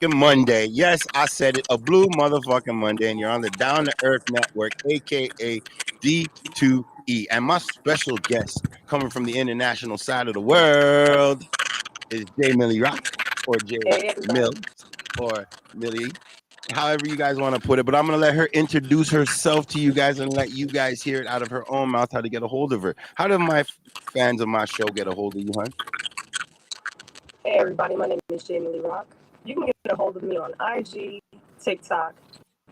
motherfucking Monday. Yes, I said it. A blue motherfucking Monday, and you're on the Down to Earth Network, aka D2E. And my special guest coming from the international side of the world is J Millie Rock or J Hey, everybody. Mills or Millie, however you guys want to put it. But I'm gonna let her introduce herself to you guys and let you guys hear it out of her own mouth how to get a hold of her. How do my fans of my show get a hold of you, hon? Hey, everybody. My name is Jamie Lee Rock. You can get a hold of me on IG, TikTok,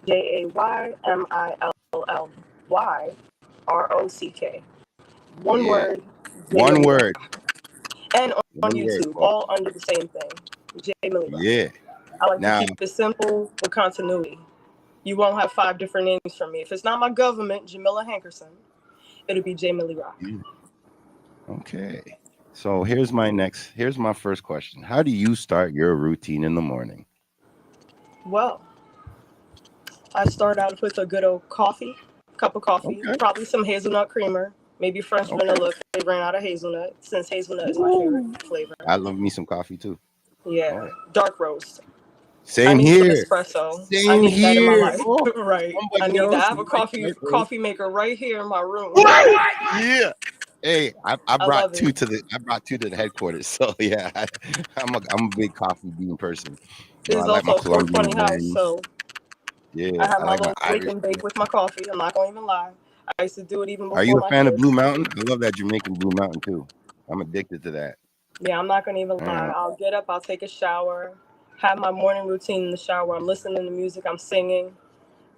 JAYMILLYROCK. One Yeah. word. One Jamie Lee word. Rock. And on One word. YouTube, all under the same thing. Jamie Lee Rock. Yeah. I like Now, to keep it simple with continuity. You won't have 5 different names from me. If it's not my government, Jamila Hankerson, it'll be Jamie Lee Rock. okay. So here's my first question. How do you start your routine in the morning? Well, I start out with a good old cup of coffee, Okay. probably some hazelnut creamer, maybe French vanilla if they ran out of hazelnut, since hazelnut is my favorite flavor. I love me some coffee too. Yeah, Oh. dark roast. I Same need some here. espresso. I Same need that in my here. life. Oh, Right. I somebody need that. else. I have a coffee maker right here in my room. Yeah. Hey, I I brought love two it. to the headquarters. So yeah, I'm a big coffee bean person. You know, This I is like my also a Colombian 420 house, blend. so I Yeah, have I my like my little wake Irish. and bake with my coffee. I'm not going to even lie. I used to do it even Are you before a my fan of kids. Blue Mountain? I love that Jamaican Blue Mountain too. I'm addicted to that. Yeah, I'm not going to even lie. Uh, I'll get up, I'll take a shower, have my morning routine in the shower. I'm listening to music, I'm singing.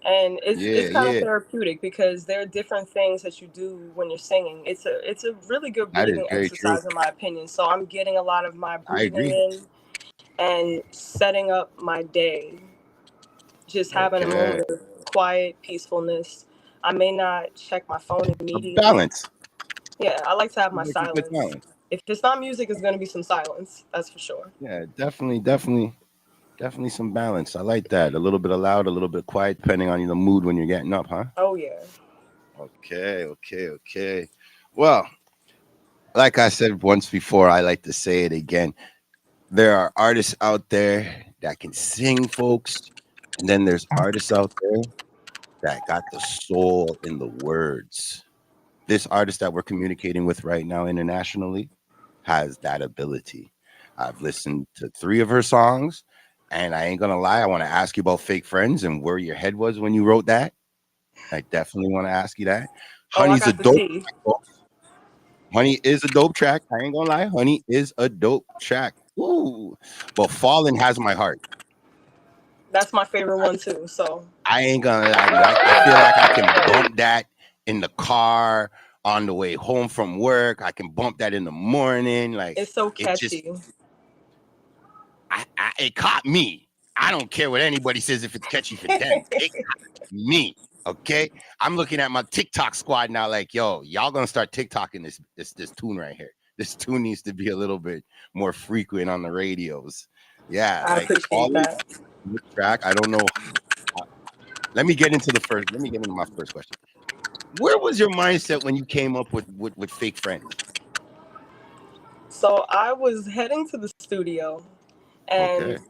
And it's yeah, kind of yeah. therapeutic because there are different things that you do when you're singing. It's a really good That is breathing very true. exercise in my opinion. So I'm getting a lot of my I breathing agree. in and setting up my day. Just having a Okay. moment of quiet peacefulness. I may not check my phone A immediately. balance. Yeah, I like to have my Like a good silence. balance. If it's not music, it's going to be some silence. That's for sure. Yeah, definitely some balance. I like that. A little bit of loud, a little bit quiet, depending on the mood when you're getting up, huh? Oh yeah. Okay. Well, like I said once before, I like to say it again. There are artists out there that can sing, folks, and then there's artists out there that got the soul in the words. This artist that we're communicating with right now internationally has that ability. I've listened to 3 of her songs, and I ain't gonna lie, I want to ask you about Fake Friends and where your head was when you wrote that. I definitely want to ask you that. Oh, I Honey's a got the dope tea. track, folks. Honey is a dope track. I ain't gonna lie. Honey is a dope track. Ooh. But Fallen has my heart. That's my favorite one too. So I ain't gonna lie to you. I feel like I can bump that in the car on the way home from work. I can bump that in the morning. Like it's so it just catchy. it caught me. I don't care what anybody says if it's catchy for them. It caught me. Okay. I'm looking at my TikTok squad now, like, yo, y'all gonna start TikToking this tune right here. This tune needs to be a little bit more frequent on the radios. Yeah, I like appreciate Fallen that. track. I don't know. Let me get into my first question. Where was your mindset when you came up with Fake Friends? So I was heading to the studio, and Okay.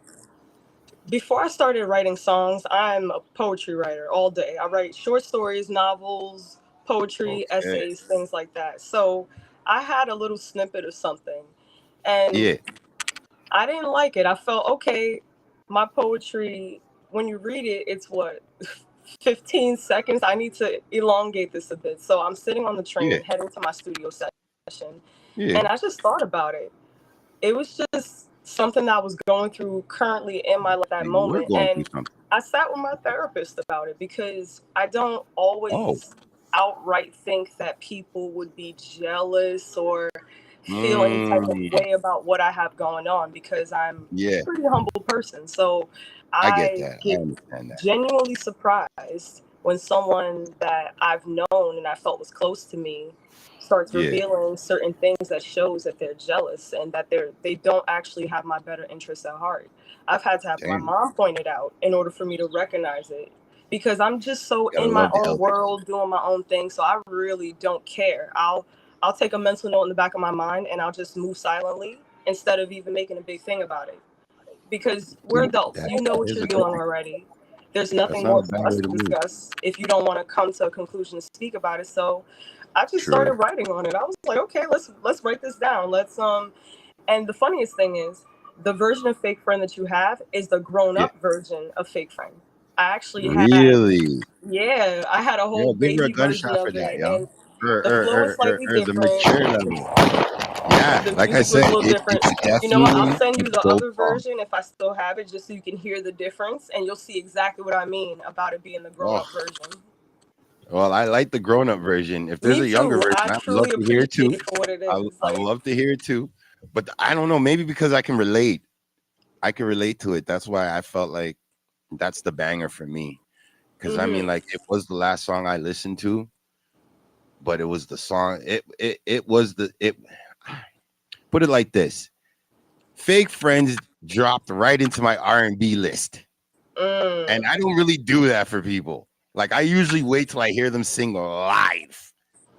before I started writing songs, I'm a poetry writer all day. I write short stories, novels, poetry, Okay. essays, things like that. So I had a little snippet of something, and Yeah. I didn't like it. I felt okay. My poetry, when you read it, it's what 15 seconds. I need to elongate this a bit. So I'm sitting on the Yeah. train heading to my studio session, Yeah. and I just thought about it. It was just something that I was going through currently in my life at that And you were moment. going through And something. I sat with my therapist about it because I don't Oh. always outright think that people would be jealous or feel any type of Mm, way about what I have going on because I'm yeah. a pretty humble person. So I get I that. I get understand that. genuinely surprised when someone that I've known and I felt was close to me starts Yeah. revealing certain things that shows that they're jealous and that they don't actually have my better interests at heart. I've had to have my Damn. mom point it out in order for me to recognize it because I'm just so You gotta in my love the own elders. world doing my own thing, so I really don't care. I'll take a mental note in the back of my mind and I'll just move silently instead of even making a big thing about it because we're adults. That You know what is you're a good doing thing. already. There's That's nothing not a more bad for us way to to move. discuss if you don't want to come to a conclusion to speak about it. So I just started True. writing on it. I was like, okay, let's write this down. And the funniest thing is the version of Fake Friend that you have is the grown Yeah. up version of Fake Friend. I actually had, Really? yeah, I had a whole Yo, give her a baby version gunshot for of that, it, yo. and the flow is slightly The different. mature level. Yeah, The like I music was a said, little different. it's You know what? I'll definitely send a you the dope other song. version if I still have it, just so you can hear the difference, and you'll see exactly what I mean about it being the grown up Oh, version. well, I like the grown up version. If there's Me a younger too. version, I I'd love truly to hear it appreciate too. it for what it I is. I Like, love to hear it too. But I don't know, maybe because I can relate. I can relate to it. That's why I felt like that's the banger for me. Because I mean, mm-hmm. like, it was the last song I listened to, but it was the song. It was the it. Put it like this: Fake Friends dropped right into my R&B list, and I don't really do that for people. Like, I usually wait till I hear them sing live,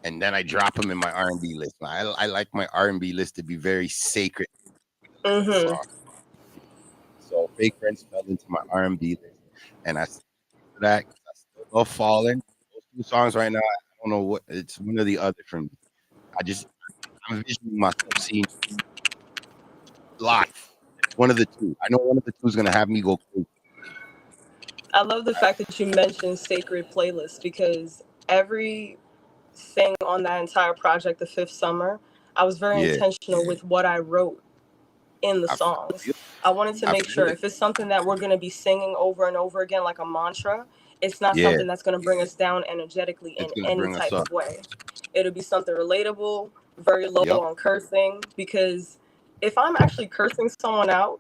and then I drop them in my R&B list. I like my R&B list to be very sacred Mm-hmm. song. So Fake Friends fell into my R&B list, and I still for that 'cause I still love Fallen. Those two songs right now, I don't know what it's one or the other for me. I just I'm envisioning myself seeing live. It's one of the two. I know one of the two is gonna have me go crazy. I love the fact that you mentioned sacred playlists because every thing on that entire project, The Fifth Summer, I was very Yeah, intentional with what I wrote in the I songs. feel I wanted to I make feel sure it. if it's something that we're going to be singing over and over again, like a mantra, it's not Yeah, something that's going to bring us down energetically in it's gonna any bring us type up. of way. It'll be something relatable, very low Yep. on cursing, because if I'm actually cursing someone out,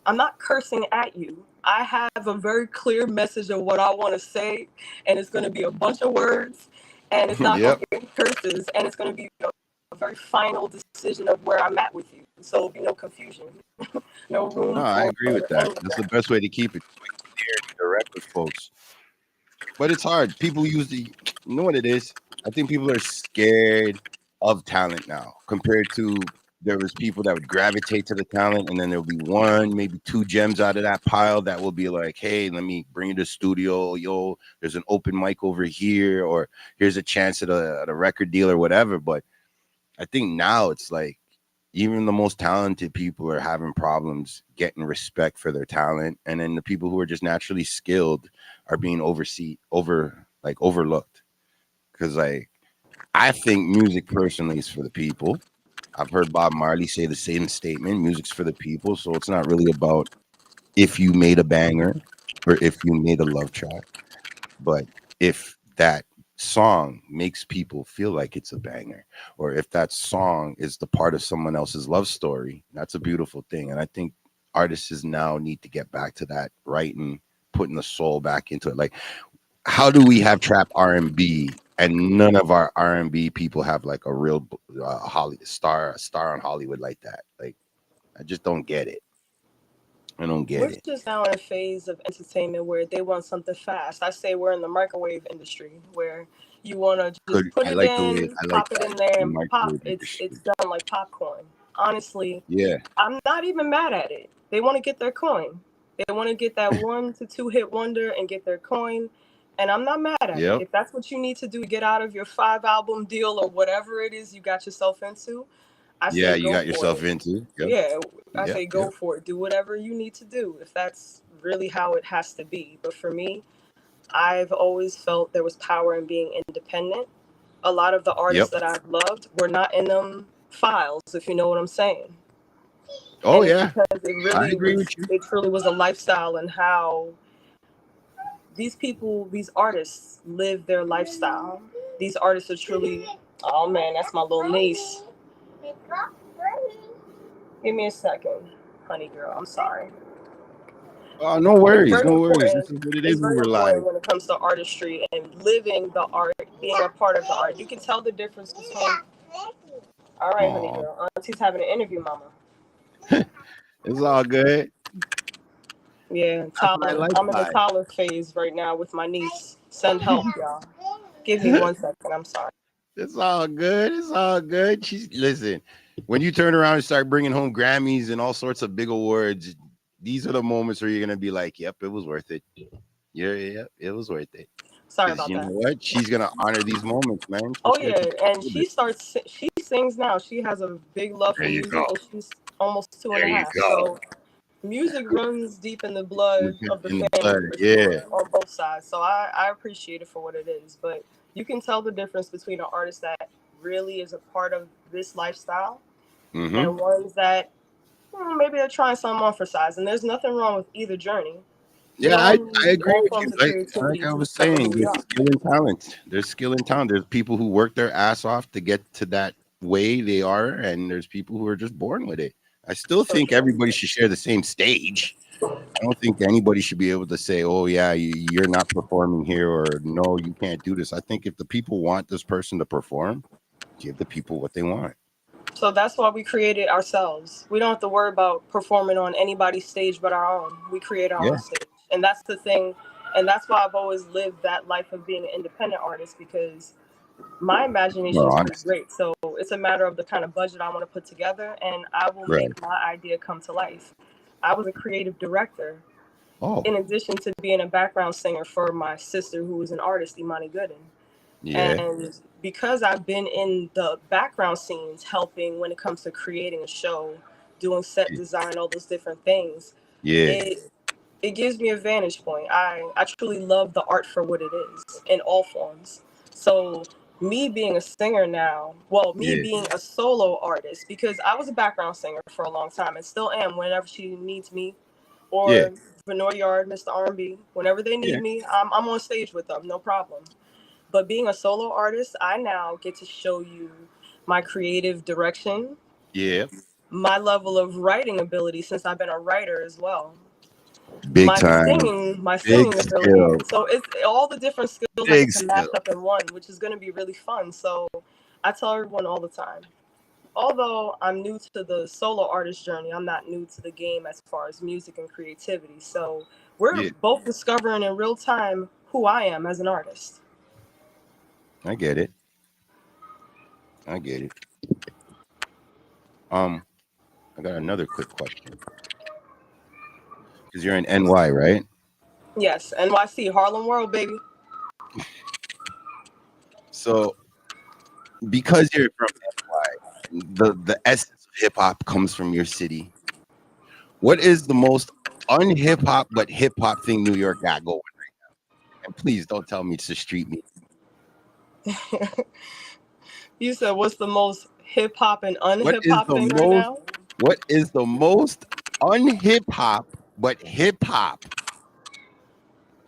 I'm not cursing at you. I have a very clear message of what I want to say, and it's going to be a bunch of words, and it's not going Yep. to be any curses, and it's going to be a very final decision of where I'm at with you. So there'll be no confusion, no No, room I for agree with any that. of That's the that. best way to keep it quick, clear, and direct with folks. But it's hard. People usually, you know what it is? I think people are scared of talent now compared to there was people that would gravitate to the talent, and then there'll be one, maybe two gems out of that pile that will be like, hey, let me bring you to the studio. Yo, there's an open mic over here, or here's a chance at a record deal or whatever. But I think now it's like even the most talented people are having problems getting respect for their talent, and then the people who are just naturally skilled are being overlooked. Because like I think music personally is for the people. I've heard Bob Marley say the same statement: music's for the people. So it's not really about if you made a banger or if you made a love track, but if that song makes people feel like it's a banger, or if that song is the part of someone else's love story, that's a beautiful thing. And I think artists now need to get back to that, writing, putting the soul back into it. Like, how do we have trap R&B and none of our R&B people have like a real Holly star on Hollywood like that? Like, I just don't get it. I don't get We're it. just now in a phase of entertainment where they want something fast. I say we're in the microwave industry where you want to Good. just put I it like the way in, I like pop it that. in there, The and pop. microwave It's industry. done like popcorn. Honestly, Yeah. I'm not even mad at it. They want to get their coin. They want to get that 1 to 2 hit wonder and get their coin. And I'm not mad at it. Yep. If that's what you need to do to get out of your 5 album deal or whatever it is you got yourself into, I Yeah, say you go got for yourself it. into. Yep. Yeah, I Yep. say go Yep. for it. Do whatever you need to do if that's really how it has to be. But for me, I've always felt there was power in being independent. A lot of the artists Yep. that I've loved were not in them files, if you know what I'm saying. Oh And it's yeah. because I agree with you. it truly was a lifestyle and how these people, these artists live their lifestyle. These artists are truly, oh man, that's my little niece. Give me a second, honey girl. I'm sorry. Oh, no It's worries. very No worries. This important. is what it It's is when very we're live. important when it comes to artistry and living the art, being a part of the art. You can tell the difference between. All right, honey Oh, girl. Auntie's having an interview, mama. it's all good. Yeah, That's what I Tyler. like I'm in the about Tyler phase right now with my niece. Send help, y'all. Give me it. 1 second. I'm sorry. It's all good. It's all good. She's listen. When you turn around and start bringing home Grammys and all sorts of big awards, these are the moments where you're gonna be like, "Yep, it was worth it." Yeah, it was worth it. Sorry Because about you know that. what? She's gonna honor these moments, man. Oh Especially yeah, and she sings now. She has a big love for there you music, go. and she's almost two and There a you half. go. So music runs deep in the blood of the In the blood, family for yeah. sure on both sides. So I appreciate it for what it is. But you can tell the difference between an artist that really is a part of this lifestyle Mm-hmm. and ones that maybe they're trying something on for size. And there's nothing wrong with either journey. We Yeah, all I need agree all with you. forms of Like creativity I to was discover saying, who we there's are. skill and talent. There's skill and talent. There's people who work their ass off to get to that way they are, and there's people who are just born with it. I still So think true. everybody should share the same stage. I don't think anybody should be able to say, "Oh yeah, you're not performing here," or "No, you can't do this." I think if the people want this person to perform, give the people what they want. So that's why we created ourselves. We don't have to worry about performing on anybody's stage but our own. We create our Yeah. own stage. And that's the thing. And that's why I've always lived that life of being an independent artist because my imagination Well, is pretty honest. great. So it's a matter of the kind of budget I want to put together and I will Right. make my idea come to life. I was a creative director Oh, in addition to being a background singer for my sister who is an artist, Imani Gooden. yeah. And because I've been in the background scenes helping when it comes to creating a show, doing set design, all those different things, Yeah. it it gives me a vantage point. I truly love the art for what it is in all forms. So me being a singer now, well, me Yeah. being a solo artist, because I was a background singer for a long time and still am whenever she needs me, Yeah. or Venor Yard, Mr. R&B, whenever they Yeah. need me, I'm on stage with them, no problem. But being a solo artist, I now get to show you my creative direction, Yeah. my level of writing ability since I've been a writer as well. Big time. My Big singing ability. skill. So it's all the different skills I Big get to mash skill. up in one, which is going to be really fun. So I tell everyone all the time. Although I'm new to the solo artist journey, I'm not new to the game as far as music and creativity. So we're Yeah. both discovering in real time who I am as an artist. I get it. I get it. I got another quick question. Because you're in NY, right? Yes, NYC, Harlem World, baby. So because you're from NY, the essence of hip hop comes from your city. What is the most unhip hop but hip hop thing New York got going right now? And please don't tell me it's the street music. You said what's the most hip hop and What unhip is hop the thing right most now? what is the most unhip hop but hip hop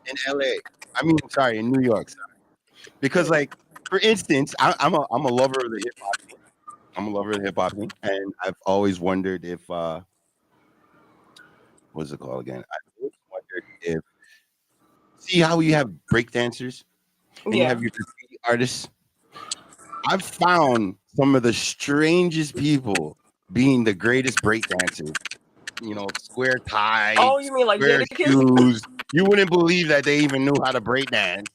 in LA? I mean, sorry, in New York. Because, like, for instance, I'm a lover of the hip hop scene. I'm a lover of the hip hop scene, and I've always wondered if what's it called again? I always wondered if see how you have break dancers and you Yeah. have your graffiti artists. I've found some of the strangest people being the greatest break dancers. You know, square Oh, tights, you mean like square Jadakiss? shoes. You wouldn't believe that they even knew how to break dance.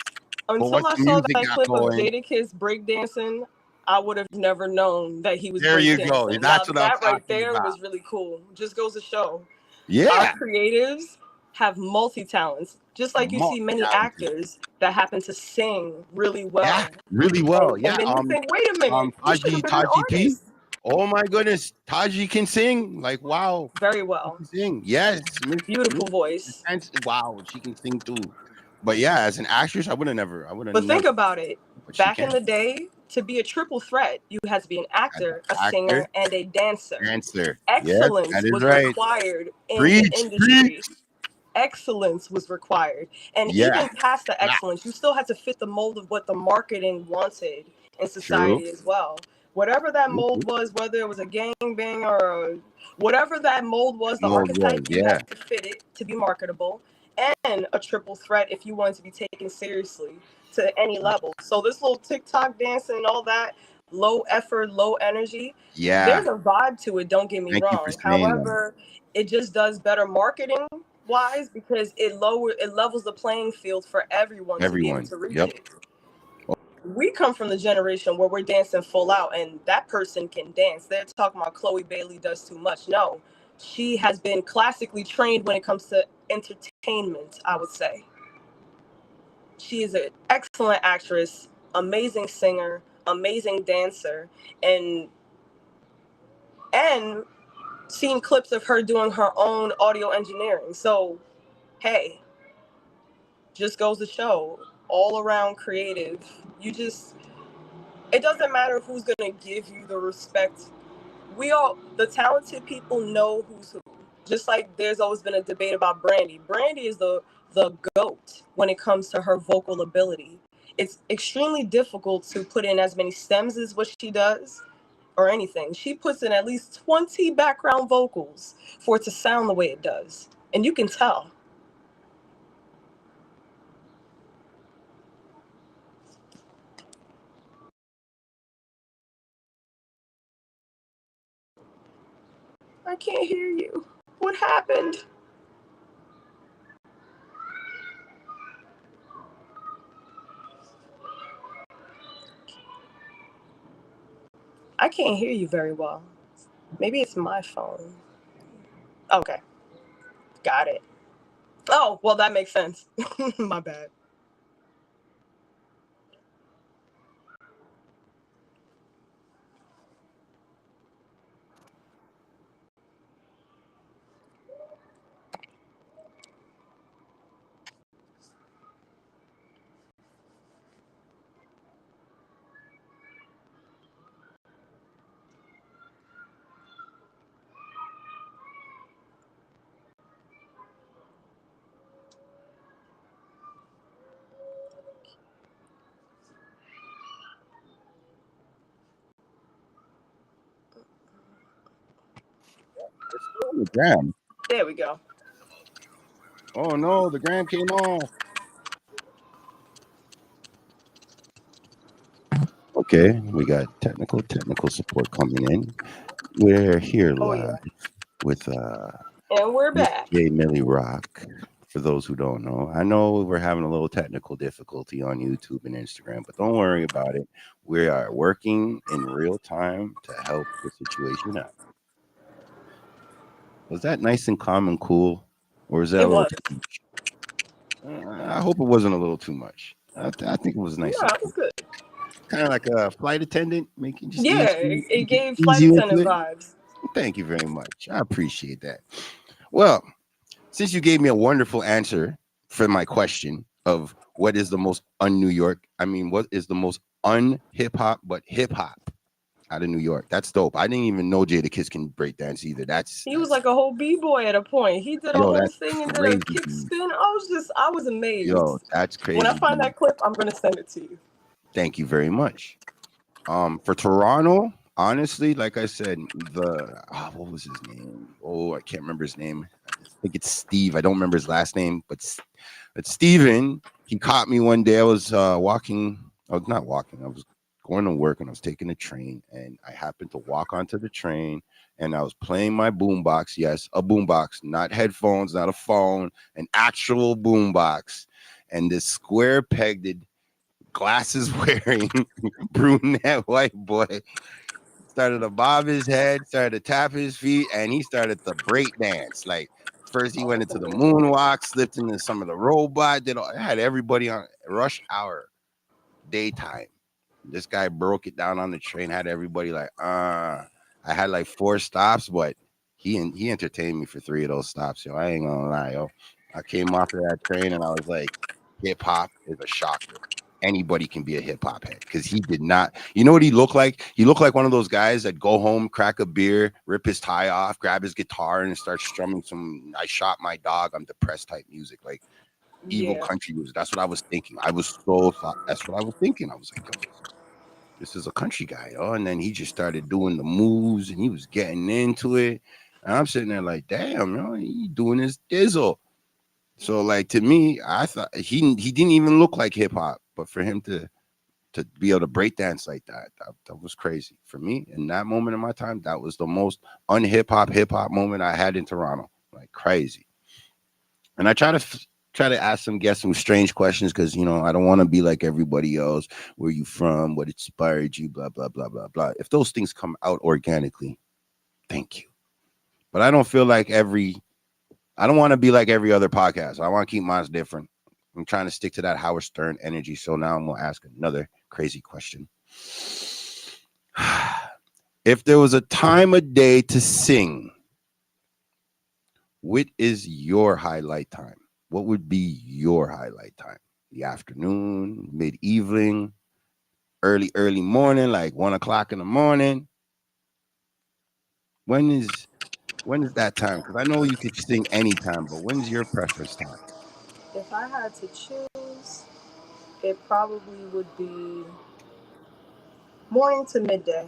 But Until once I the saw music that got clip of going, Jadakiss breakdancing, I would have never known that he was there you go. breakdancing. Now That's what I'm that right talking there about. was really cool. Just goes to show our Yeah, creatives have multi talents. Just like you see many multi-talented. actors that happen to sing really Yeah, well. really well. And Yeah, then you think, wait a minute, you should have been an Taji P. artist. Oh my goodness, Taji can sing. Like, wow, Very she well. can sing. Yes, Beautiful voice. Wow, she can sing too. But yeah, as an actress, I would have But never. think about it. But she Back in can. the day, to be a triple threat, you had to be an As actor, a an actor, singer, and a dancer. dancer. Yes, that Excellence is was right. required in the Preach, industry. preach. Excellence was required. And Yeah, even past the yeah. excellence, you still had to fit the mold of what the marketing wanted in True. society as well. Whatever that True, mold true. was, whether it was a gangbang or whatever that mold was, the Mold was, archetype, you yeah. had to fit it to be marketable. And a triple threat if you wanted to be taken seriously to any level. So this little TikTok dancing and all that, low effort, low energy, Yeah. there's a vibe to it, don't get me Thank you for wrong. saying that. However, it just does better marketing wise because it levels the playing field for everyone to be able Everyone. to reach Yep. it. We come from the generation where we're dancing full out and that person can dance. They're talking about Chloe Bailey does too much. No, She has been classically trained when it comes to entertainment, I would say. She is an excellent actress, amazing singer, amazing dancer, and and seen clips of her doing her own audio engineering. So, hey, just goes to show, all around creative. You just, it doesn't matter who's going to give you the respect. We all, the talented people, know who's who. Just like there's always been a debate about Brandy. Brandy is the goat when it comes to her vocal ability. It's extremely difficult to put in as many stems as what she does or anything. She puts in at least 20 background vocals for it to sound the way it does. And you can tell. I can't hear you. What happened? I can't hear you very well. Maybe it's my phone. Okay, got it. Oh, well, that makes sense. My bad. It's still on the gram. There we go. Oh no, the gram came off. Okay, we got technical support coming in. We're here Oh, yeah. live with And we're Miss back. J Millie Rock. For those who don't know, I know we're having a little technical difficulty on YouTube and Instagram, but don't worry about it. We are working in real time to help the situation out. Was that nice and calm and cool, or is that a It little was. too much? I hope it wasn't a little too much. I think it was nice No, and it was cool. good. Kind of like a flight attendant, making just Yeah, it gave ease flight you into attendant it. vibes. Thank you very much. I appreciate that. Well, since you gave me a wonderful answer for my question of what is the most un-New York, I mean, what is the most un-hip hop but hip hop out of New York? That's dope. I didn't even know Jada Kiss can break dance either. He was like a whole b-boy at a point. He did a Yo, whole that's thing and did a crazy, kick dude. spin. I was Yo, amazed. that's When I crazy, find dude. that clip, I'm gonna send it to you. Thank you very much. For Toronto, honestly, like I said, what was his name? Oh, I can't remember his name. I think it's Steve. I don't remember his last name, but Steven, he caught me one day. I was walking. I was not walking. I was going to work and I was taking a train, and I happened to walk onto the train, and I was playing my boombox. Yes, a boombox, not headphones, not a phone, an actual boombox. And this square pegged, glasses wearing brunette white boy started to bob his head, started to tap his feet, and he started to break dance. Like first he went into the moonwalk, slipped into some of the robot, had everybody on rush hour, daytime. This guy broke it down on the train, had everybody like, I had like 4 stops, but he entertained me for 3 of those stops. Yo, I ain't gonna lie, yo. I came off of that train and I was like, hip hop is a shocker. Anybody can be a hip hop head because he did not. You know what he looked like? He looked like one of those guys that go home, crack a beer, rip his tie off, grab his guitar, and start strumming some "I shot my dog, I'm depressed" type music, like evil Yeah. country music. That's what I was thinking. That's what I was thinking. I was like, yo, this is a country guy, oh, and then he just started doing the moves and he was getting into it. And I'm sitting there like, damn, yo, he doing his dizzle. So like to me, I thought he didn't even look like hip hop, but for him to be able to break dance like that was crazy for me. In that moment in my time, that was the most hip hop moment I had in Toronto, like crazy. And I try to ask some guests some strange questions because I don't want to be like everybody else. Where you from? What inspired you? Blah blah blah blah blah. If those things come out organically, thank you. But I don't feel like I don't want to be like every other podcast. I want to keep mine different. I'm trying to stick to that Howard Stern energy. So now I'm going to ask another crazy question. If there was a time of day to sing, what is your highlight time? What would be your highlight time? The afternoon, mid-evening, early morning, like 1 o'clock in the morning. When is that time? Because I know you could sing anytime, but when's your preference time? If I had to choose, it probably would be morning to midday.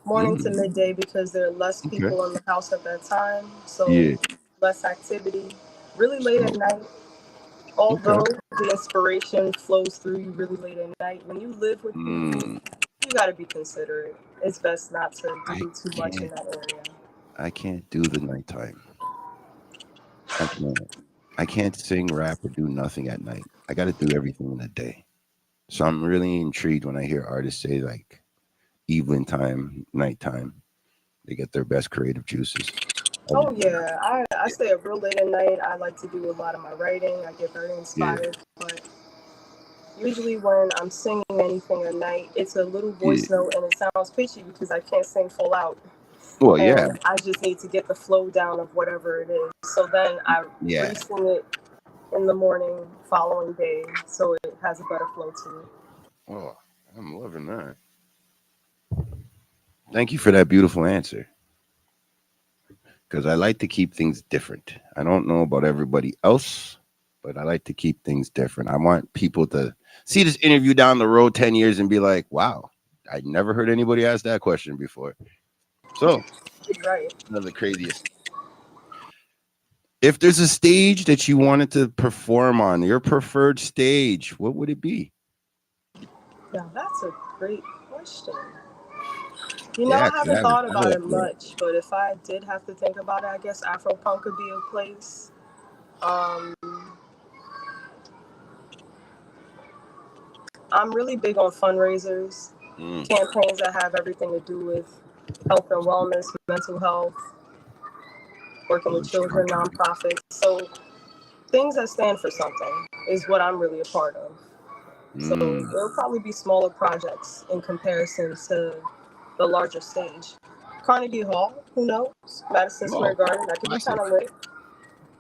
Morning to Mm, midday because there are less okay. people in the house at that time, so Yeah. less activity. Really late Oh, at night, okay. although the inspiration flows through you really late at night. When you live with people, Mm, you got to be considerate. It's best not to I do too much in can't. that area. I can't do the nighttime. I can't. I can't sing, rap, or do nothing at night. I got to do everything in the day. So I'm really intrigued when I hear artists say like evening time, nighttime. They get their best creative juices. I Oh just, yeah, I stay up real late at night. I like to do a lot of my writing. I get very yeah, inspired, but usually when I'm singing anything at night, it's a little yeah. voice note and it sounds pitchy because I can't sing full out. Well, yeah, And I just need to get the flow down of whatever it is. So then I yeah. re-sing it in the morning following day so it has a better flow to it. Oh, I'm loving that. Thank you for that beautiful answer. Because I like to keep things different. I don't know about everybody else, but I like to keep things different. I want people to see this interview down the road 10 years and be like, wow, I never heard anybody ask that question before. So, Right. another craziest. If there's a stage that you wanted to perform on, your preferred stage, what would it be? Now that's a great question. You know, Yeah, I 'cause haven't thought I have about a it much, but if I did have to think about it, I guess Afropunk could be a place. Um, I'm really big on fundraisers, mm, campaigns that have everything to do with health and wellness, mental health, working with children, nonprofits. So things that stand for something is what I'm really a part of. So mm. it'll probably be smaller projects in comparison to the larger stage. Carnegie Hall, who knows? Madison Square Oh, Garden, that could be classic. kind of lit.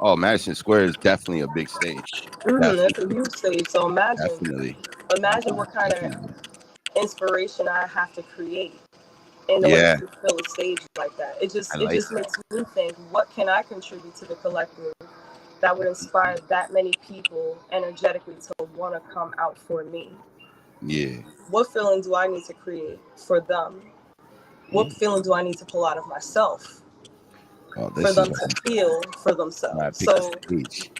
Oh, Madison Square is definitely a big stage. That's a Definitely, huge stage. So definitely, imagine what kind of definitely. inspiration I have to create in order Yeah, to fill a stage like that. I It like just that. makes me think, what can I contribute to the collective that would inspire that many people energetically to want to come out for me? Yeah. What feeling do I need to create for them? What Mm. feeling do I need to pull out of myself Oh, for this is them to feel for why I themselves? picked the So stage.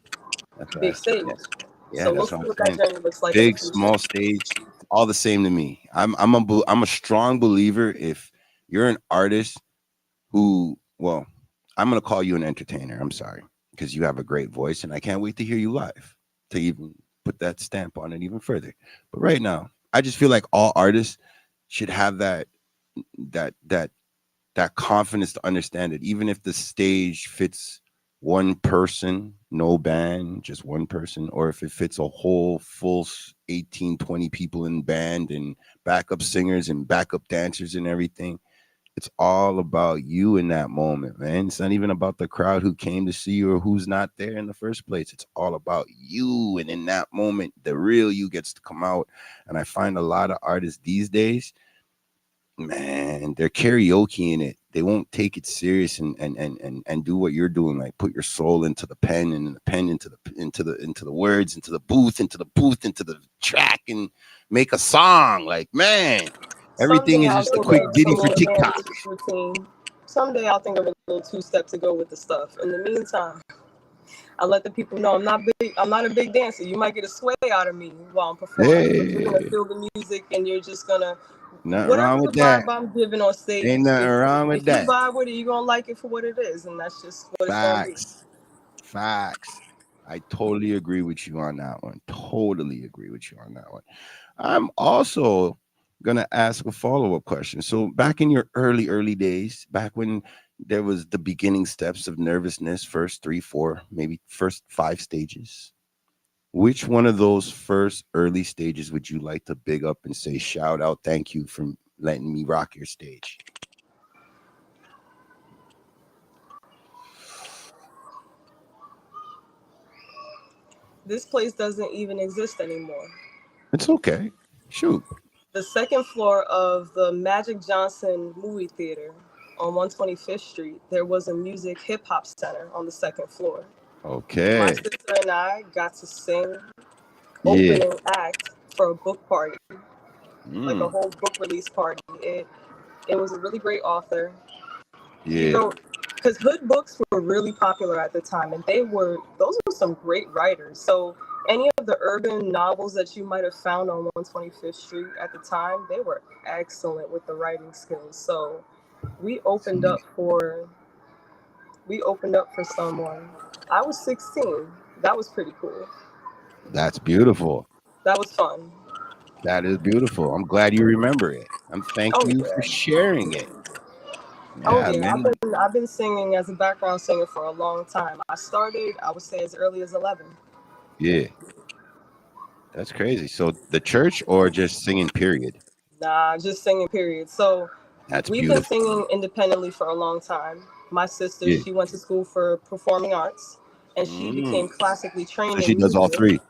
That's why I big said stage. that. So Yeah, we'll that's see what I'm what that saying. journey looks like in the Big, future. small stage, all the same to me. I'm a strong believer. If you're an artist who, well, I'm gonna call you an entertainer. I'm sorry because you have a great voice, and I can't wait to hear you live to even put that stamp on it even further. But right now, I just feel like all artists should have that that that confidence to understand it, even if the stage fits one person, no band, just one person, or if it fits a whole full 18, 20 people in band and backup singers and backup dancers and everything. It's all about you in that moment, man. It's not even about the crowd who came to see you or who's not there in the first place. It's all about you. And in that moment, the real you gets to come out. And I find a lot of artists these days, man, they're karaoke in it. They won't take it serious and do what you're doing, like put your soul into the pen and the pen into the words, into the booth, into the track, and make a song. Like, man, everything Someday is I'll just a think quick of ditty some for little TikTok. dance routine. Someday I'll think of a little two-step to go with the stuff. In the meantime, I let the people know I'm not big. I'm not a big dancer. You might get a sway out of me while I'm performing, but you're gonna Hey, feel the music and you're just gonna nothing whatever wrong the with that. vibe I'm giving on stage. Ain't nothing wrong with If you that. vibe with it, you're gonna like it for what it is, and that's just what it's gonna be. Facts. Facts. I totally agree with you on that one. Totally agree with you on that one. I'm also gonna ask a follow-up question. So back in your early days, back when there was the beginning steps of nervousness, first 3, 4, maybe first 5 stages. Which one of those first early stages would you like to big up and say, shout out, thank you for letting me rock your stage? This place doesn't even exist anymore. It's okay. Shoot. The second floor of the Magic Johnson movie theater on 125th Street, there was a music hip hop center on the second floor. My Okay. sister and I got to sing Yeah. opening act for a book party, like a Mm. whole book release party. It was a really great author. He Yeah. wrote, because hood books were really popular at the time, and those were some great writers. So any of the urban novels that you might have found on 125th Street at the time, they were excellent with the writing skills. So we opened up for someone. I was 16. That was pretty cool. That's beautiful. That was fun. That is beautiful. I'm glad you remember it. I'm thank Oh you yeah. for sharing it. Oh Yeah, yeah. man. I've been singing as a background singer for a long time. I started, I would say, as early as 11. Yeah. That's crazy. So the church or just singing period? Nah, just singing, period. So That's we've been beautiful. singing independently for a long time. My sister, Yeah. she went to school for performing arts, and she became Mm. classically trained So she in does all music. 3.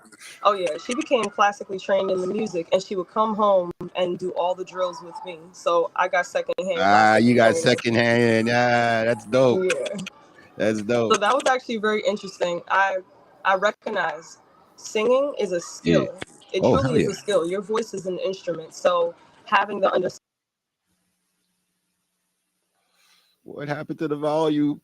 Oh yeah, she became classically trained in the music, and she would come home and do all the drills with me. So I got secondhand classical You got training. secondhand. That's dope. Yeah. That's So dope. that was actually very interesting. I recognize singing is a Yeah. skill. It Oh, hell truly is yeah. a skill. Your voice is an instrument. So having the understanding. What happened to the volume?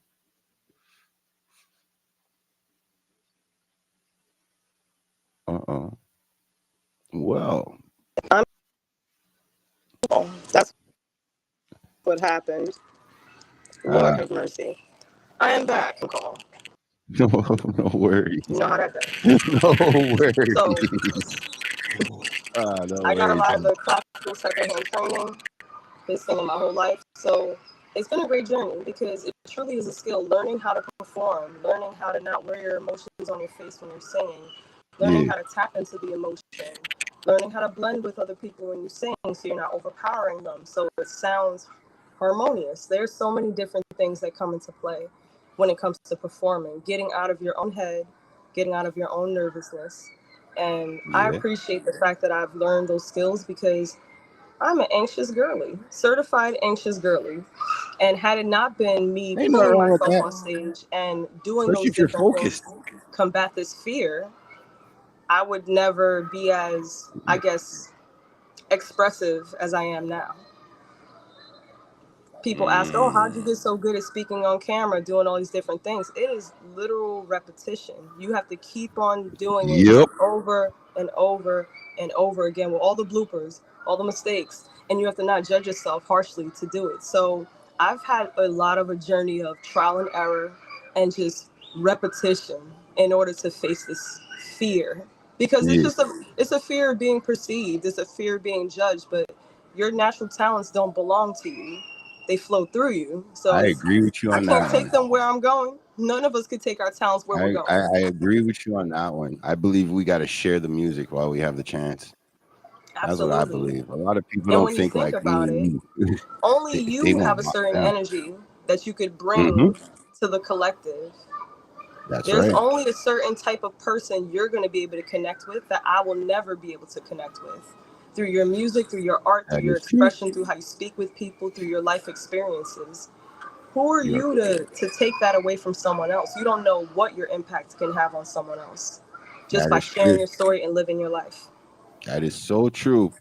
Uh-oh. Well, That's what happened. Lord have mercy. I am back. Call. no worries. You know how that goes. No worries. So No I got a worries. lot of the classical secondhand training. Been singing my whole life. So it's been a great journey because it truly is a skill. Learning how to perform, learning how to not wear your emotions on your face when you're singing, learning Yeah. how to tap into the emotion, learning how to blend with other people when you sing so you're not overpowering them. So it sounds harmonious. There's so many different things that come into play when it comes to performing, getting out of your own head, getting out of your own nervousness. And I Yeah. appreciate the fact that I've learned those skills because I'm an anxious girly, certified anxious girly. And had it not been me Ain't nothing putting wrong with myself that. on stage and doing Especially those if you're different focused. things to combat this fear, I would never be as, I guess, expressive as I am now. People ask, oh, how'd you get so good at speaking on camera, doing all these different things? It is literal repetition. You have to keep on doing it Yep. over and over and over again with all the bloopers, all the mistakes, and you have to not judge yourself harshly to do it. So I've had a lot of a journey of trial and error and just repetition in order to face this fear. Because Yeah. it's a fear of being perceived, it's a fear of being judged, but your natural talents don't belong to you. They flow through you. So I agree with you I on can't that take one. them where I'm going. None of us could take our talents where we're going. I agree with you on that one. I believe we got to share the music while we have the chance. That's what I Absolutely. believe. A lot of people And don't when you think think like me about it, and you. only They you have won't a lock certain down. energy that you could bring Mhm. to the collective. That's There's right. only a certain type of person you're going to be able to connect with that I will never be able to connect with. Through your music, through your art, through That your is true. expression, through how you speak with people, through your life experiences. Who are You're you to take that away from someone else? You don't know what your impact can have on someone else just That by is sharing true. your story and living your life. That is so true.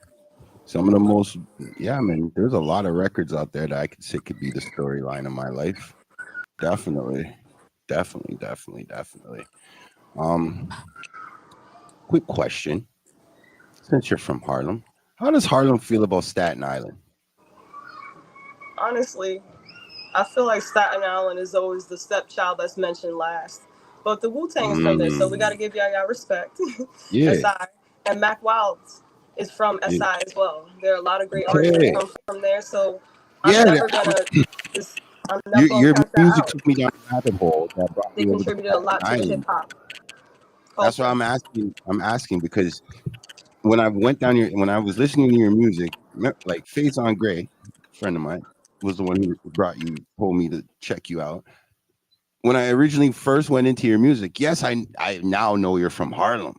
Some of the most, yeah, man. There's a lot of records out there that I could say could be the storyline of my life. Definitely, definitely. Um, quick question. Since you're from Harlem, how does Harlem feel about Staten Island? Honestly, I feel like Staten Island is always the stepchild that's mentioned last. But the Wu Tang is from there, so we got to give y'all respect. Yeah, SI. And Mac Wilds is from yeah. SI as well. There are a lot of great artists that Okay. come from there, so I'm Yeah, never going to I'm never gonna your count that music out. took me down a rabbit hole that brought They me over to contributed a Staten lot to the hip Island. hop That's why culture. I'm asking. I'm asking because when I went down here, when I was listening to your music, like Faison Gray, a friend of mine, was the one who brought you, told me to check you out. When I originally first went into your music, yes, I now know you're from Harlem,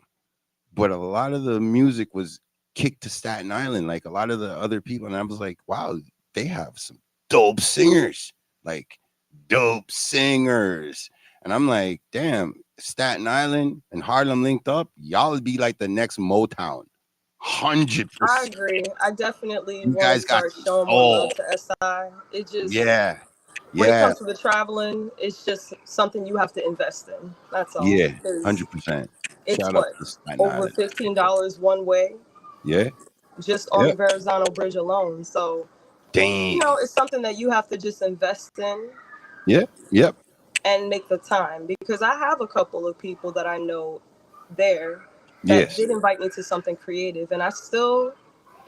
but a lot of the music was kicked to Staten Island, like a lot of the other people, and I was like, wow, they have some dope singers, like dope singers, and I'm like, damn, Staten Island and Harlem linked up, y'all would be like the next Motown, hundred I percent. agree. I definitely You want to guys got start some showing more love soul. to SI. It just Yeah, when it yeah, comes to the traveling, it's just something you have to invest in. That's all. yeah, Because 100%. it's Shout out what to Staten over Island. $15 one way Yeah, just on the yep, Verrazano Bridge alone. So dang, it's something that you have to just invest in yep, yep, and make the time. Because I have a couple of people that I know there that yes. did invite me to something creative, and I still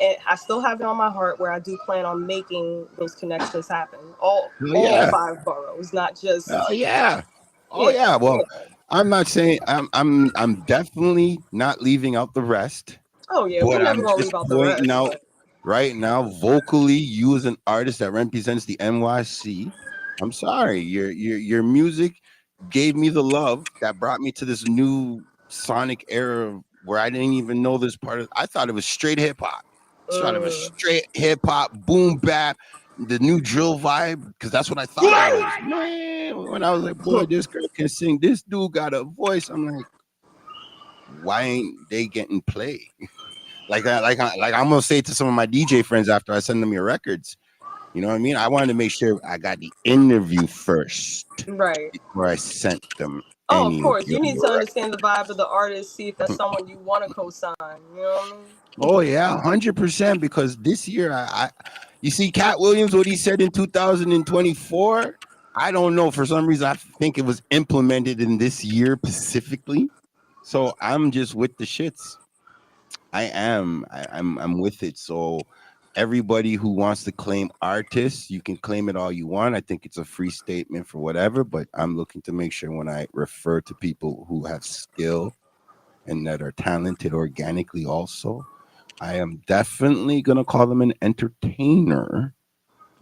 have it on my heart where I do plan on making those connections happen. Oh All yeah. five boroughs, not just Oh yeah. Oh yeah, yeah. Well, yeah. I'm not saying I'm definitely not leaving out the rest, Oh yeah, we're but never I'm gonna just leave out the pointing rest. out right now vocally you as an artist that represents the NYC. I'm sorry. Your music gave me the love that brought me to this new sonic era where I didn't even know this part of I thought it was straight hip hop. I thought it was Mm. straight hip hop, boom bap, the new drill vibe, because that's what I thought it was. Man, when I was like, boy, this girl can sing. This dude got a voice. I'm like, why ain't they getting play? Like I'm gonna say to some of my DJ friends after I send them your records. You know what I mean? I wanted to make sure I got the interview first Right. before I sent them Oh, of any of course. You need to your understand the vibe of the artist, see if that's someone you want to co-sign. You know what I mean? Oh yeah, 100%. Because this year, you see, Cat Williams, what he said in 2024. I don't know. For some reason, I think it was implemented in this year specifically. So I'm just with the shits. I am. I'm with it. So everybody who wants to claim artists, you can claim it all you want. I think it's a free statement for whatever. But I'm looking to make sure when I refer to people who have skill and that are talented organically, also. I am definitely going to call them an entertainer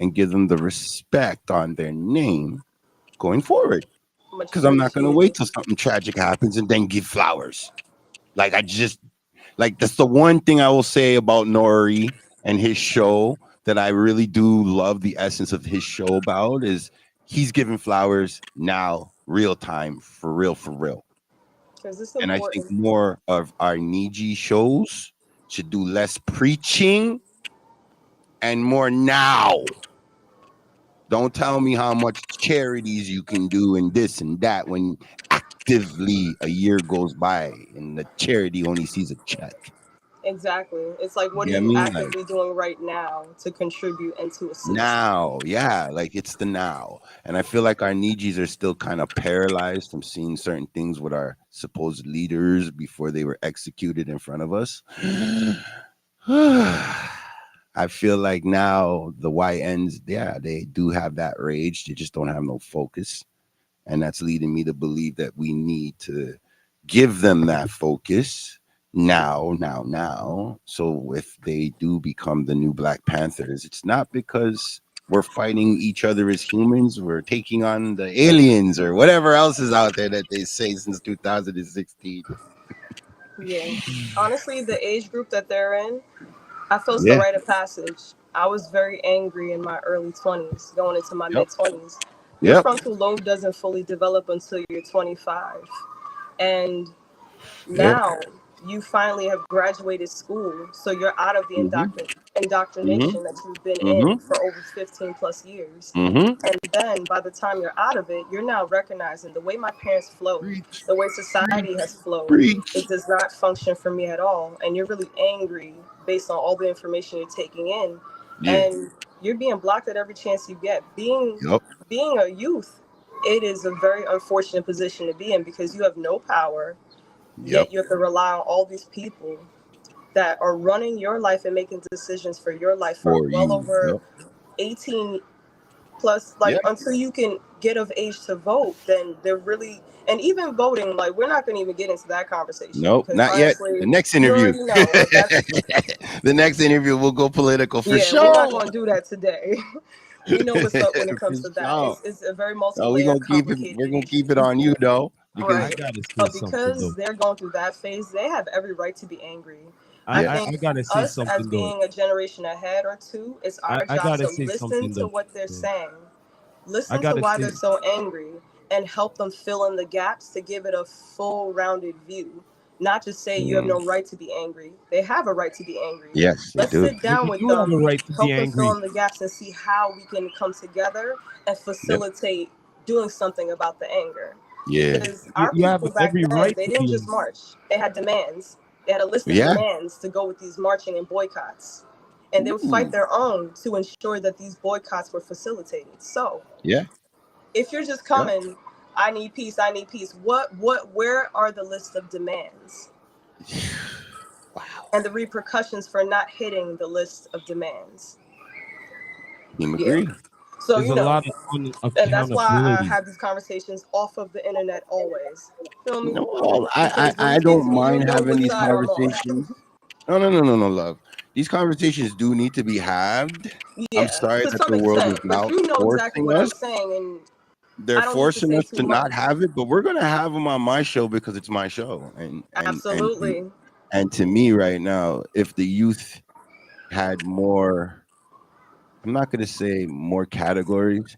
and give them the respect on their name going forward. Much Because I'm not going to wait appreciated. till something tragic happens and then give flowers. Like, that's the one thing I will say about Nori and his show that I really do love the essence of his show about is he's giving flowers now, real time, for real, for real. Because it's And I think important. more of our Niji shows should do less preaching and more now. Don't tell me how much charities you can do and this and that when actively a year goes by and the charity only sees a check. Exactly. It's like, You what are get you me? Like actively doing right now to contribute and to assist? now, yeah, like it's the now. And I feel like our Nijis are still kind of paralyzed from seeing certain things with our supposed leaders before they were executed in front of us. I feel like now the YNs, yeah, they do have that rage. They just don't have no focus. And that's leading me to believe that we need to give them that focus now, now, now. So if they do become the new Black Panthers, it's not because we're fighting each other as humans, we're taking on the aliens or whatever else is out there that they say since 2016. Yeah. Honestly, the age group that they're in, I feel it's the Yeah. rite of passage. I was very angry in my early 20s, going into my Yep. mid 20s. Your Yep. frontal lobe doesn't fully develop until you're 25. And Yep. now you finally have graduated school, so you're out of the Mm-hmm. Mm-hmm. indoctrination that you've been in Mm-hmm. for over 15 plus years. Mm-hmm. And then by the time you're out of it, you're now recognizing the way my parents flowed, Preach. the way society Preach. has flowed, Preach. it does not function for me at all. And you're really angry based on all the information you're taking in. Yeah. And you're being blocked at every chance you get. Yep. Being a youth, it is a very unfortunate position to be in because you have no power, Yep. yet you have to rely on all these people that are running your life and making decisions for your life for For well you. over Yep. 18 Plus, like, Yeah. until you can get of age to vote, then they're really, and even voting, like, we're not going to even get into that conversation Nope, because not yet. honestly, The next you interview. already know, like, that's, The next interview will go political for yeah, we're not sure. going to do that today. We know what's up when it For comes to that. sure. It's a very No, we're multi-layered, gonna keep it. complicated We're gonna issue. keep it on you though, because Right. I gotta say But something because though. they're going through that phase, they have every right to be angry. I, I yeah, I, think I gotta say us, as something though. being a generation ahead or two, it's our I job gotta to say listen something to though. what they're Yeah. saying, I listen to gotta why say, they're so angry, and help them fill in the gaps to give it a full rounded view. Not just say you have no right to be angry. They have a right to be angry. yes, they Let's do. sit down you with do have a them, right to be help them fill angry. in the gaps, and see how we can come together and Yep. facilitate doing something about the anger. Yeah, Because You, our you have people back every then, right they to didn't be just angry. march. They had demands. They had a list of yeah. demands to go with these marching and boycotts. And they would fight Ooh. their own to ensure that these boycotts were facilitated. So Yeah. if you're just Yep. coming, I need peace, where are the list of demands? Wow. And the repercussions for not hitting the list of demands. Team Yeah. agree. So, There's you a know, lot of and that's why I unaccountability. have these conversations off of the internet always. Feel me? No, well, Because when I the kids don't meet, you'll mind know having what these side I'm on. conversations. No, love. These conversations do need to be had. I'm Yeah, sorry to that some the world is extent, but now you know exactly forcing what I'm us. saying, and They're I don't need to forcing say us too to not much. have it, but we're gonna have them on my show because it's my show. Absolutely. And to me right now, if the youth had more, I'm not gonna say more categories,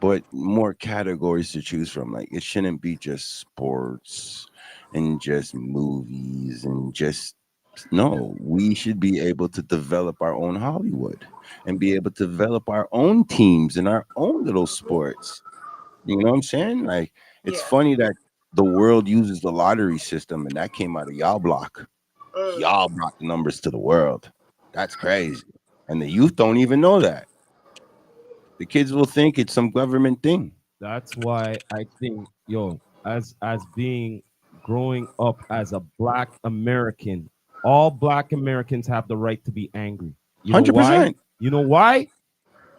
but more categories to choose from. Like it shouldn't be just sports and just movies and just no. We should be able to develop our own Hollywood and be able to develop our own teams and our own little sports. You know what I'm saying? Like it's Yeah. funny that the world uses the lottery system and that came out of y'all block. Mm. Y'all brought the numbers to the world. That's crazy. And the youth don't even know that. The kids will think it's some government thing. That's why I think, yo, as being growing up as a black American, all black Americans have the right to be angry. You know why? 100%. You know why?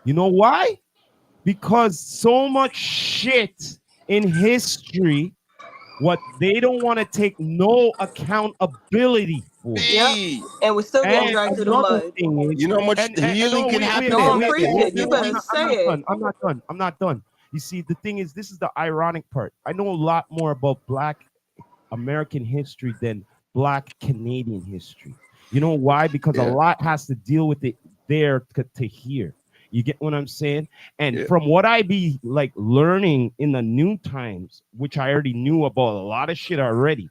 You know why? Because so much shit in history, what they don't want to take no accountability for. Yep. Hey, And we're still getting And dragged through the another mud. thing is, you know how much and healing no, can wait, happen wait, Go in on, wait, that? preach wait, it. You wait, better I'm say not it. done. I'm not done. I'm not done. You see, the thing is, this is the ironic part. I know a lot more about Black American history than Black Canadian history. You know why? Because a Yeah, lot has to deal with it there to here. You get what I'm saying? And yeah. from what I be like learning in the new times, which I already knew about a lot of shit already,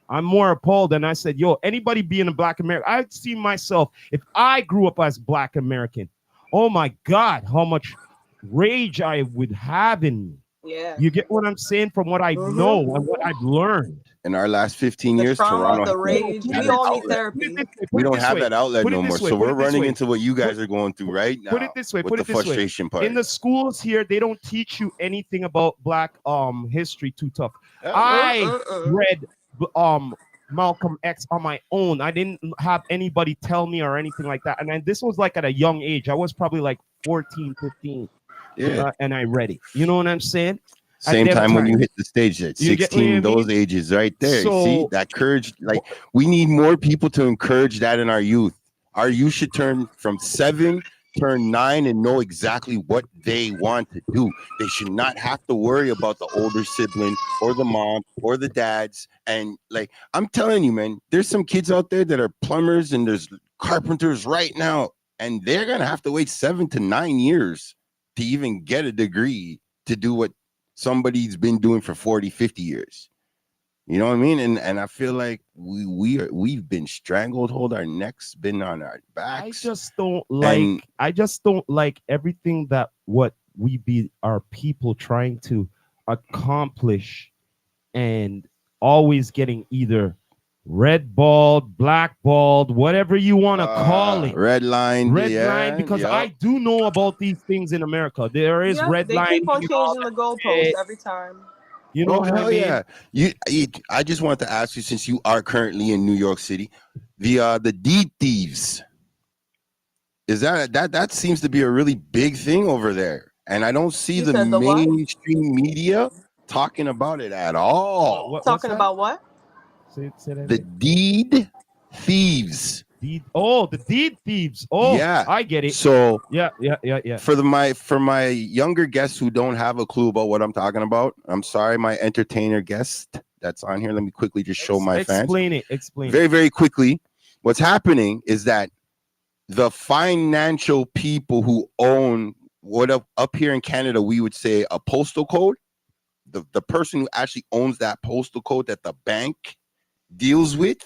I'm more appalled. And I said, yo, anybody being a Black American, I'd see myself if I grew up as Black American. Oh my God, how much rage I would have in me. Yeah. You get what I'm saying? From what I know and what I've learned. In our last 15 The years, trauma, Toronto the has rage. Put had We an it all need outlet. therapy. this way. We Put it don't this have way. that outlet Put it no more. this way. So Put we're it this running way. into what you guys are going through right Put now it this way. with Put the it this way. frustration part. In the schools here, they don't teach you anything about Black history too tough. Yeah. I read Malcolm X on my own. I didn't have anybody tell me or anything like that. And then this was like at a young age. I was probably like 14, 15. Yeah. And I read it. You know what I'm saying? Same time when you hit the stage at You get what I 16, those mean? ages right there. So- See that courage? Like we need more people to encourage that in our youth. Our youth should turn 9 and know exactly what they want to do. They should not have to worry about the older sibling or the mom or the dads. And like I'm telling you, man, there's some kids out there that are plumbers and there's carpenters right now, and they're gonna have to wait 7 to 9 years to even get a degree to do what somebody's been doing for 40, 50 years. You know what I mean? And I feel like we've been strangled, hold our necks, been on our backs. I just don't like everything that what we be our people trying to accomplish and always getting either red balled, black balled, whatever you want to call it. Red line, Because I do know about these things in America. There is red They line. keep on changing the goalposts every time. You know what I mean? Yeah. I just wanted to ask you, since you are currently in New York City, the deed thieves. Is that seems to be a really big thing over there? and I don't see You the said the what? mainstream media talking about it at all. What's Talking that? about what? Say that The again. deed thieves. The deed thieves. Oh, Yeah. I get it. So Yeah. for my younger guests who don't have a clue about what I'm talking about, I'm sorry, my entertainer guest that's on here. Let me quickly just show my fans Explain it. Explain very, it. very quickly. What's happening is that the financial people who own what up here in Canada we would say a postal code, the person who actually owns that postal code that the bank deals with,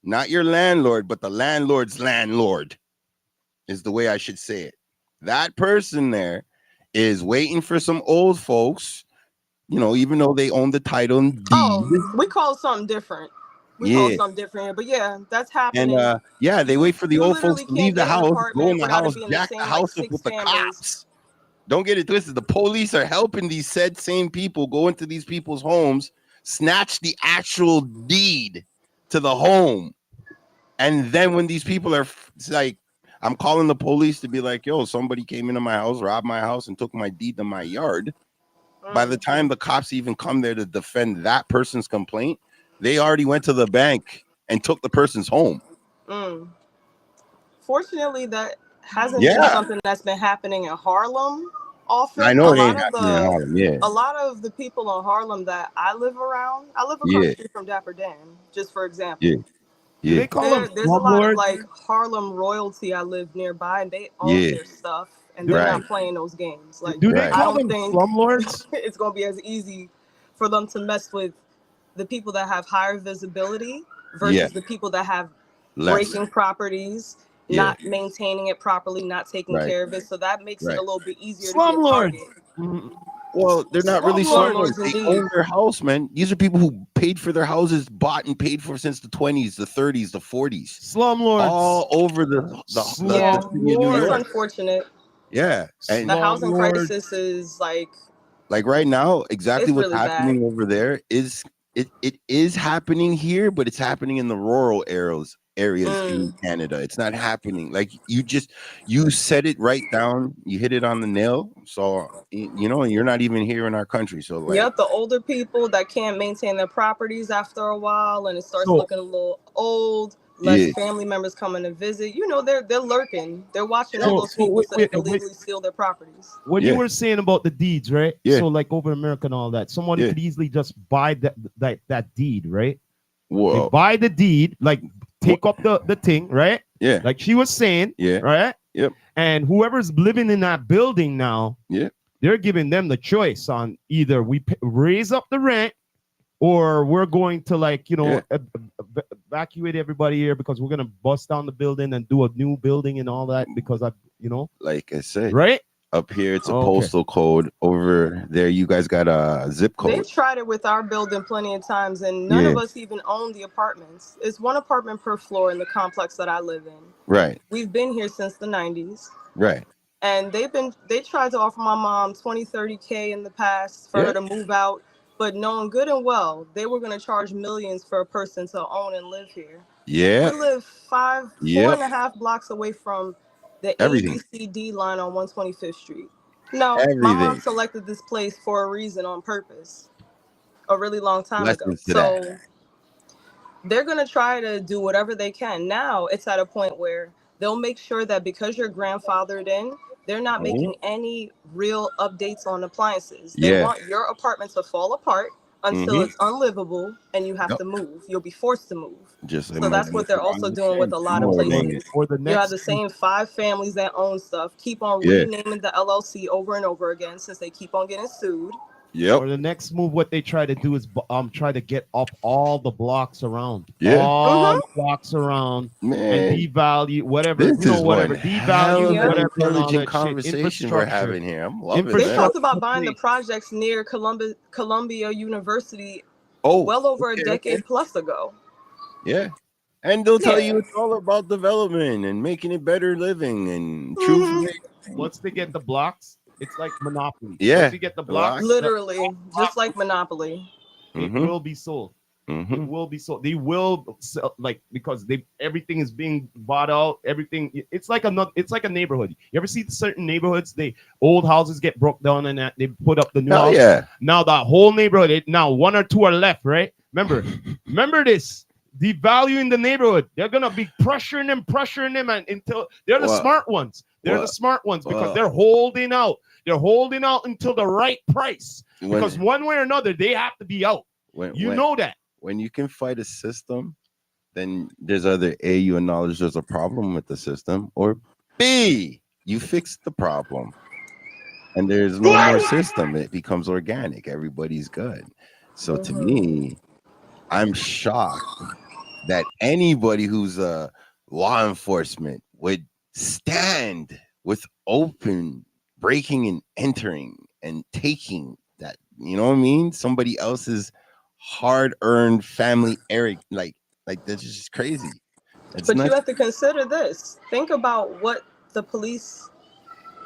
not your landlord, but the landlord's landlord is the way I should say it. That person there is waiting for some old folks, even though they own the title and deed. Oh, we call it something different. We call it Yeah. something different here. But yeah, that's And happening. they wait for the You old folks literally to leave can't the get an house, go apartment in the without it house, being the jack the same, like, house up 6 with the families. cops. Don't get it twisted. The police are helping these said same people go into these people's homes, snatch the actual deed to the home. And then when these people are it's like, I'm calling the police to be like, yo, somebody came into my house, robbed my house, and took my deed to my yard. By the time the cops even come there to defend that person's complaint, they already went to the bank and took the person's home. Fortunately, that hasn't been something that's been happening in Harlem often. I know it ain't happening in Harlem. Yeah. A lot of the people in Harlem that I live around, I live across the street from Dapper Dan, just for example. Yeah. Do they call them There's a lot of slumlords? like Harlem royalty I live nearby, and they own their stuff, and they're not playing those games. Like, Do they I call don't them think slumlords? it's gonna be as easy for them to mess with the people that have higher visibility versus the people that have breaking properties, not maintaining it properly, not taking care of it. So that makes it a little bit easier to be a Slumlords. target. Well, they're not really Slumlords, slumlords. They indeed. own their house, man. These are people who paid for their houses, bought and paid for since the 20s, the 30s, the 40s. Slumlords. All over the city of New It's York. unfortunate. Yeah. And The housing crisis is like right now, exactly it's what's really happening bad. over there is it is happening here, but it's happening in the rural areas in Canada. It's not happening. Like you said it right down, you hit it on the nail. So you're not even here in our country. So like the older people that can't maintain their properties after a while and it starts looking a little old, less family members coming to visit. They're lurking. They're watching all those people so they can legally steal their properties. What you were saying about the deeds, right? Yeah. So like over in America and all that, somebody could easily just buy that deed, right? Whoa. They buy the deed, like take up the thing, right? Yeah. Like she was saying, right? Yep. And whoever's living in that building now, they're giving them the choice on either we raise up the rent or we're going to evacuate everybody here because we're gonna bust down the building and do a new building and all that because like I said, right up here it's a postal code. Over there you guys got a zip code. They've tried it with our building plenty of times and none of us even own the apartments. It's one apartment per floor in the complex that I live in. Right. We've been here since the 90s. Right. And they tried to offer my mom 20-30K in the past for her to move out, but knowing good and well they were going to charge millions for a person to own and live here. Yeah. We live 4.5 blocks away from the ABCD line on 125th Street. No, my mom selected this place for a reason on purpose a really long time ago. So they're going to try to do whatever they can. Now it's at a point where they'll make sure that because you're grandfathered in, they're not making any real updates on appliances. They want your apartment to fall apart until it's unlivable and you have to move. You'll be forced to move. So that's what they're also doing with a lot of places. You have the same 5 families that own stuff, keep on renaming the LLC over and over again since they keep on getting sued. Or the next move, what they try to do is try to get up all the blocks around. All the blocks around and devalue whatever. Devalue whatever. Intelligent conversation we're having here. I'm loving it. They talked about buying the projects near Columbia University well over a decade plus ago. Yeah. And they'll tell you it's all about development and making it better living and truthfully. Once they get the blocks, it's like Monopoly. Yeah. Once you get the blocks, literally, just like Monopoly. It will be sold. Mhm. It will be so. They will sell, like, because they everything is being bought out. Everything. It's like it's like a neighborhood. You ever see certain neighborhoods? They old houses get broke down and that they put up the new Hell house. yeah. Now that whole neighborhood. Now one or two are left. Right? Remember this. Devaluing the neighborhood. They're gonna be pressuring them, and until they're the Well, smart ones. They're the well, smart ones because well. they're holding out. They're holding out until the right price. When- Because one way or another, they have to be out. when, You when, know that. when you can fight a system, then there's either A, you acknowledge there's a problem with the system, or B, you fix the problem. And there's no more system. It becomes organic. Everybody's good. So to me, I'm shocked that anybody who's a law enforcement would stand with open breaking and entering and taking that, you know what I mean? Somebody else's hard-earned family like that's just crazy. It's But you nuts. have to consider this. Think about what the police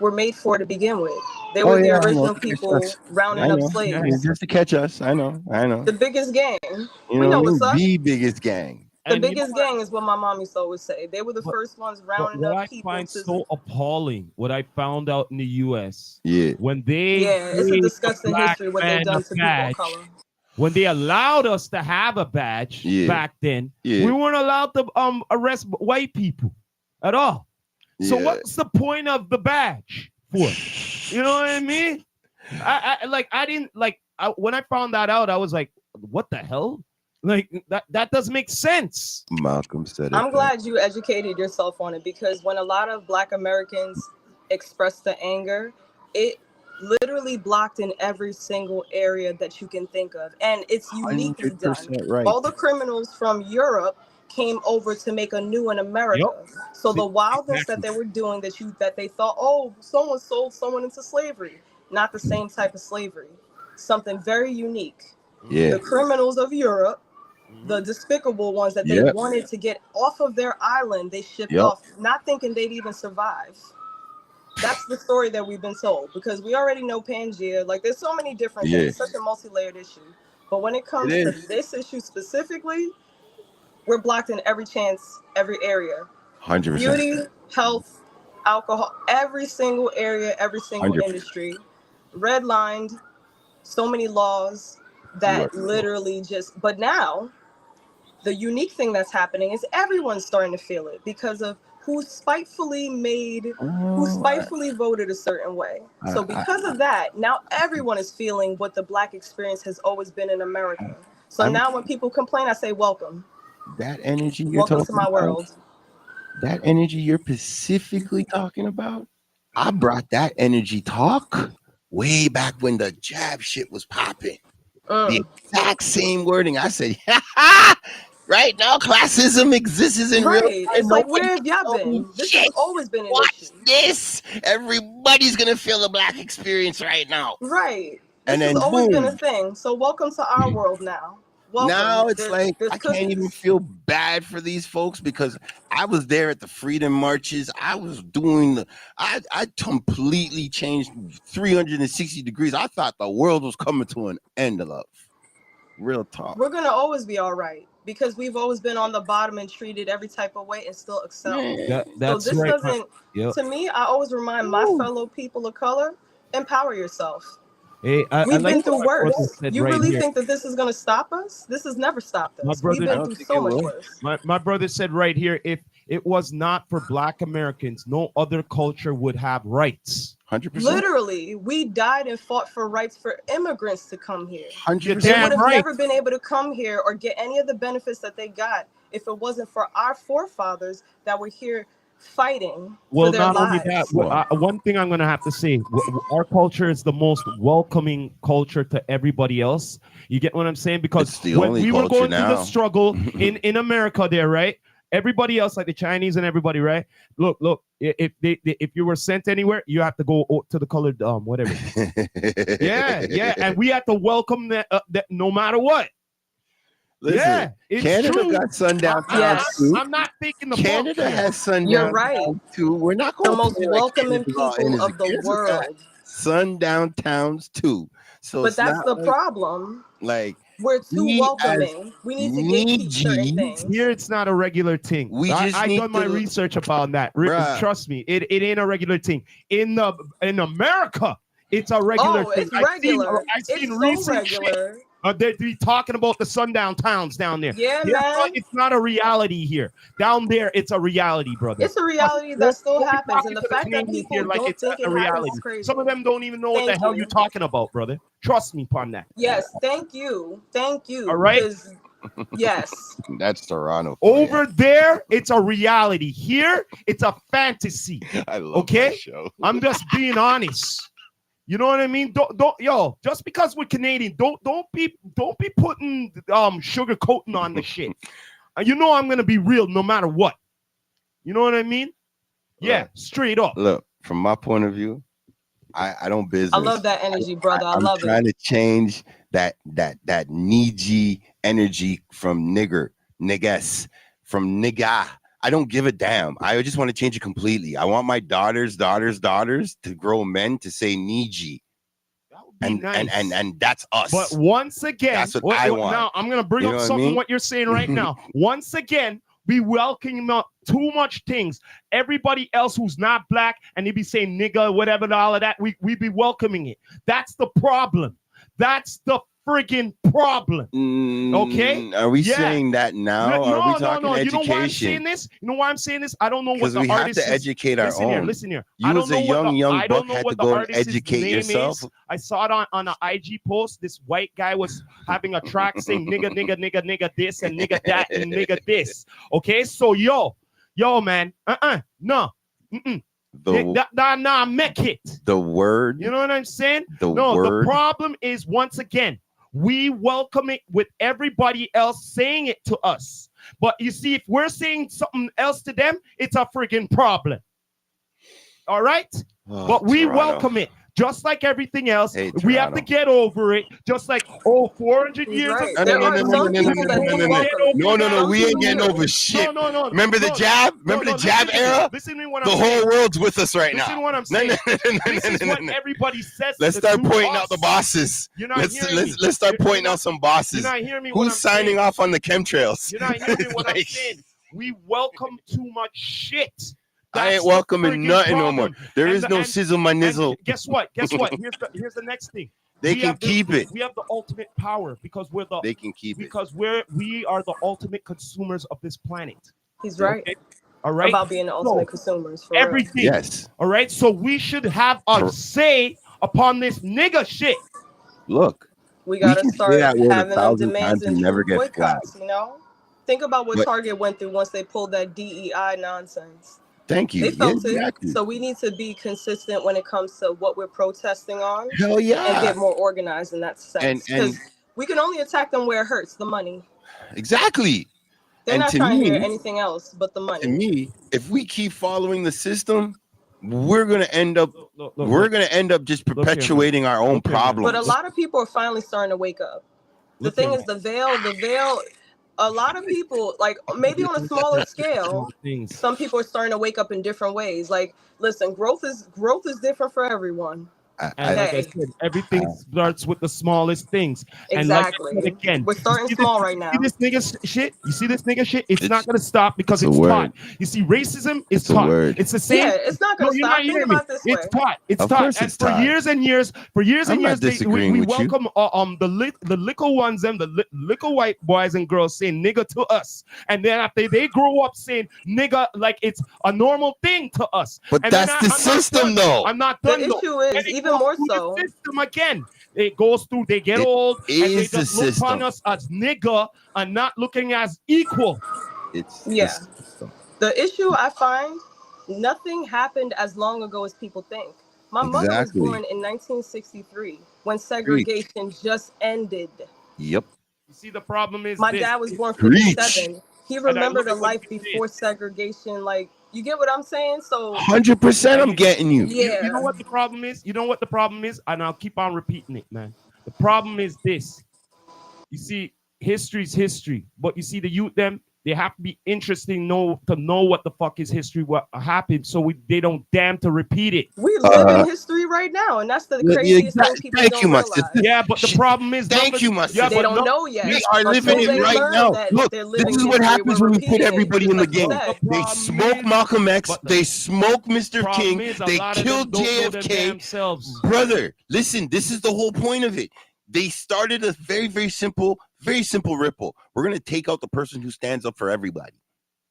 were made for to begin with. They Oh, were the yeah, I know. original Catch people us. rounding I up know. slaves. Just to catch us. I know. The biggest gang. You We know know what I what's up. mean? The biggest gang. The And you know biggest what? gang is what my mom used to always say. They were the But- first ones But rounding what up I people find to. so appalling, what I found out in the U.S. Yeah. when they Yeah, it's a gave disgusting black history what man they've done a to people of badge, color. when they allowed us to have a badge Yeah. back then, Yeah. we weren't allowed to arrest white people at all. So Yeah. what's the point of the badge for? You know what I mean? When I found that out, I was like, what the hell? Like that doesn't make sense. Malcolm said it. I'm glad you educated yourself on it, because when a lot of Black Americans expressed the anger, it literally blocked in every single area that you can think of. And it's uniquely done. 100% right. All the criminals from Europe came over to make a new in America. So See, the wildness that they were doing, that they thought, oh, someone sold someone into slavery. Not the same type of slavery. Something very unique. Yeah. The criminals of Europe, the despicable ones that they Yep. wanted to get off of their island, they shipped Yep. off, not thinking they'd even survive. That's the story that we've been told, because we already know Pangea. Like, there's so many different Yeah. things. It's such a multi-layered issue. But when it comes It to is. this issue specifically, we're blocked in every chance, every area. 100%. Beauty, health, alcohol, every single area, every single 100%. industry. Redlined, so many laws that literally just, but now the unique thing that's happening is everyone's starting to feel it because of who spitefully voted a certain way. So because of that, now everyone is feeling what the Black experience has always been in America. So now when people complain, I say, welcome. That energy you're Welcome talking to my about, world. that energy you're specifically talking about, I brought that energy talk way back when the jab shit was popping. The exact same wording. I said, right now, classism exists in real Right. life. It's like, Nobody where have y'all told me been? This shit. has always been an Watch issue. this. Everybody's gonna feel the Black experience right now. Right. And This then has always been a boom. thing. So welcome to our world now. Welcome. Now it's There's like I can't cookies. even feel bad for these folks because I was there at the freedom marches. I was doing I completely changed 360 degrees. I thought the world was coming to an end, love. Real talk. We're gonna always be all right because we've always been on the bottom and treated every type of way and still excel. That's so this right. doesn't Yep. to me, I always remind my fellow people of color, empower yourself. Hey, I We've like been through what my brother worse. said You right really here. think that this is gonna stop us? This has never stopped My us. brother- We've I been don't through think so it much will. worse. My brother said right here, if it was not for Black Americans, no other culture would have rights. 100%. Literally, we died and fought for rights for immigrants to come here. 100%. They Damn would have right. never been able to come here or get any of the benefits that they got if it wasn't for our forefathers that were here fighting Well, for their not lives. only that, Wow. one thing I'm going to have to say, our culture is the most welcoming culture to everybody else. You get what I'm saying? Because It's the when only we were culture going through the now. struggle in America there, right? Everybody else, like the Chinese and everybody, right? Look, if you were sent anywhere, you have to go to the colored whatever. Yeah, and we had to welcome that no matter what. Listen, Yeah, it's Canada true. got sundown Yes. towns too. I'm not thinking the Canada fuck here. has sundown You're right. towns too. We're not The going most welcoming people of the world. Sundown towns too. So But it's that's not the like, problem. like we're too We as welcoming. We need to gatekeep certain Nijis, things. Here, it's not a regular thing. We just I need done my to- research about that. Bruh. Trust me, it ain't a regular thing. In America, it's a regular Oh, thing. it's regular. I've seen It's so recent shit. regular. They're talking about the sundown towns down there. Yeah, Here, man. it's not a reality here. Down there, it's a reality, brother. It's a reality that still Don't be happens, talking and the to fact that Canadians people here like don't it's think a it reality. happens is crazy. Some of them don't even know what the Thank hell you. you're talking about, brother. Trust me upon that. Yes, thank you. All right. 'Cause- Yes. That's Toronto. for ya. Over there, it's a reality. Here, it's a fantasy. I love Okay? that show. I'm just being honest. You know what I mean? Don't yo, just because we're Canadian, don't be putting sugar coating on the shit. You know I'm gonna be real no matter what. You know what I mean? Yeah, Right. straight up. Look, from my point of view, I don't business. I love that energy, brother. I I'm love trying it. to change that Niji energy from niggas, from nigga. I don't give a damn. I just want to change it completely. I want my daughters to grow men to say Niji. That would be And, nice. and that's us. But once again, That's what I want. Now I'm gonna bring You up know what I something mean? what you're saying right now. Once again, we welcome up too much things. Everybody else who's not black and they be saying nigga, whatever, all of that, we be welcoming it. That's the problem. That's the friggin' problem. Okay? Are we Yeah. saying that now? Are we talking You know why I'm saying education? this? You know why I'm saying this? I don't know what Because the we have artist to is. educate our Listen here, own. listen here. You I don't as know a what young I buck don't know had what to the go and artist's educate name yourself. is. I saw it on an IG post. This white guy was having a track saying nigga, nigga, nigga, nigga this and nigga that and nigga this. Okay, so yo, man, no, nah, make it. The word, You know what I'm saying? the No, word. the problem is once again, we welcome it with everybody else saying it to us. But you see, if we're saying something else to them, it's a freaking problem. All right? Oh, But we Toronto. welcome it. Just like everything else, Hey, we have to Toronto. get over it. Just like, 400 He's years right. ago. There are some people that do welcome it. No, we ain't Some getting people over do. shit. No. Remember the jab? Remember the jab listen to me. era? Listen to me what The I'm whole saying. world's with us right Listen now. what I'm No, saying. This is no, what no. everybody says. Let's to start do pointing us. out the bosses. You're not Let's hearing me. let's start You're pointing not- out some You're bosses. not hearing me. What Who's I'm signing saying. off on the chemtrails? You're not hearing me. What I'm Like, saying. We welcome too much shit. I ain't That's the welcoming friggin' nothing no more. problem. There And is the- no and- sizzle my And nizzle. guess what? Here's the next thing. They We can have the- keep it. We have the ultimate power because we are the ultimate consumers of this planet. He's right Okay? All right. about being the ultimate consumers. For Everything. Yes. All right. So we should have a say upon this nigga shit. Look. We gotta can say start that word having them 1,000 demands times and and never true get boycotts. You know, think about what But- Target went through once they pulled that DEI nonsense. Thank you. They felt Yeah, it. exactly. So we need to be consistent when it comes to what we're protesting on Hell and yeah. get more organized in that sense. And- Because we can only attack them where it hurts, the money. Exactly. They're And not to trying to hear me- anything else but the To money. me, if we keep following the system, we're gonna end up just Look here, perpetuating our own Look here, man. problems. But a lot of people are finally starting to wake up. The Look thing here, is, the veil, a lot of people, like maybe on a smaller scale, things. some people are starting to wake up in different ways. Like, listen, growth is different for everyone. And like I Hey. said, everything starts with the smallest things. Exactly. And like I said again, We're starting you see small this- right now. You see this nigga shit? You see this nigga shit? It's not It's- gonna stop because it's a it's word. taught. You see, racism is It's a taught. word. It's the same. Yeah, it's not No, gonna you're stop. not Think hearing me. about it this way. It's taught. It's Of taught. course And it's for taught. years and years, I'm not disagreeing we with you. welcome the little ones, the little white boys and girls saying nigga to us, and then after they grow up saying nigga like it's a normal thing to us. But And that's then the I'm not system, done. though. I'm not The done. though. issue And is it even goes more through so. the system again. It goes through. They get It old and they is the just look upon system. us as nigga and not looking as equal. It's Yeah. the system. The issue I find, nothing happened as long ago as people think. My mother was Exactly. born in 1963 when segregation just ended. Yep. You see, the problem is My this. dad was born Preach. 57. He I remembered look a at what life you did. before segregation. Like, you get what I'm saying? So 100%. I'm getting you. yeah. You know what the problem is? You know what the problem is? And I'll keep on repeating it, man. The problem is this. You see, history's history. But you see, the youth, them, They have to be interesting to know what the fuck is history, what happened, so they don't damn to repeat it. We live in history right now, and that's the craziest thing people Thank don't you, my realize. sister. Yeah, but the problem is, Thank you, my yeah, sister. They but don't know yet. We are living Until it they right learn now. that Look, they're this living is what history, happens we're when we put repeating it, everybody in the like you game. said. They problem smoke is- Malcolm X. but the They smoke Mr. problem King. is a They lot of killed them don't know their JFK. damn selves. Brother, listen, this is the whole point of it. They started a very, very simple ripple. We're going to take out the person who stands up for everybody.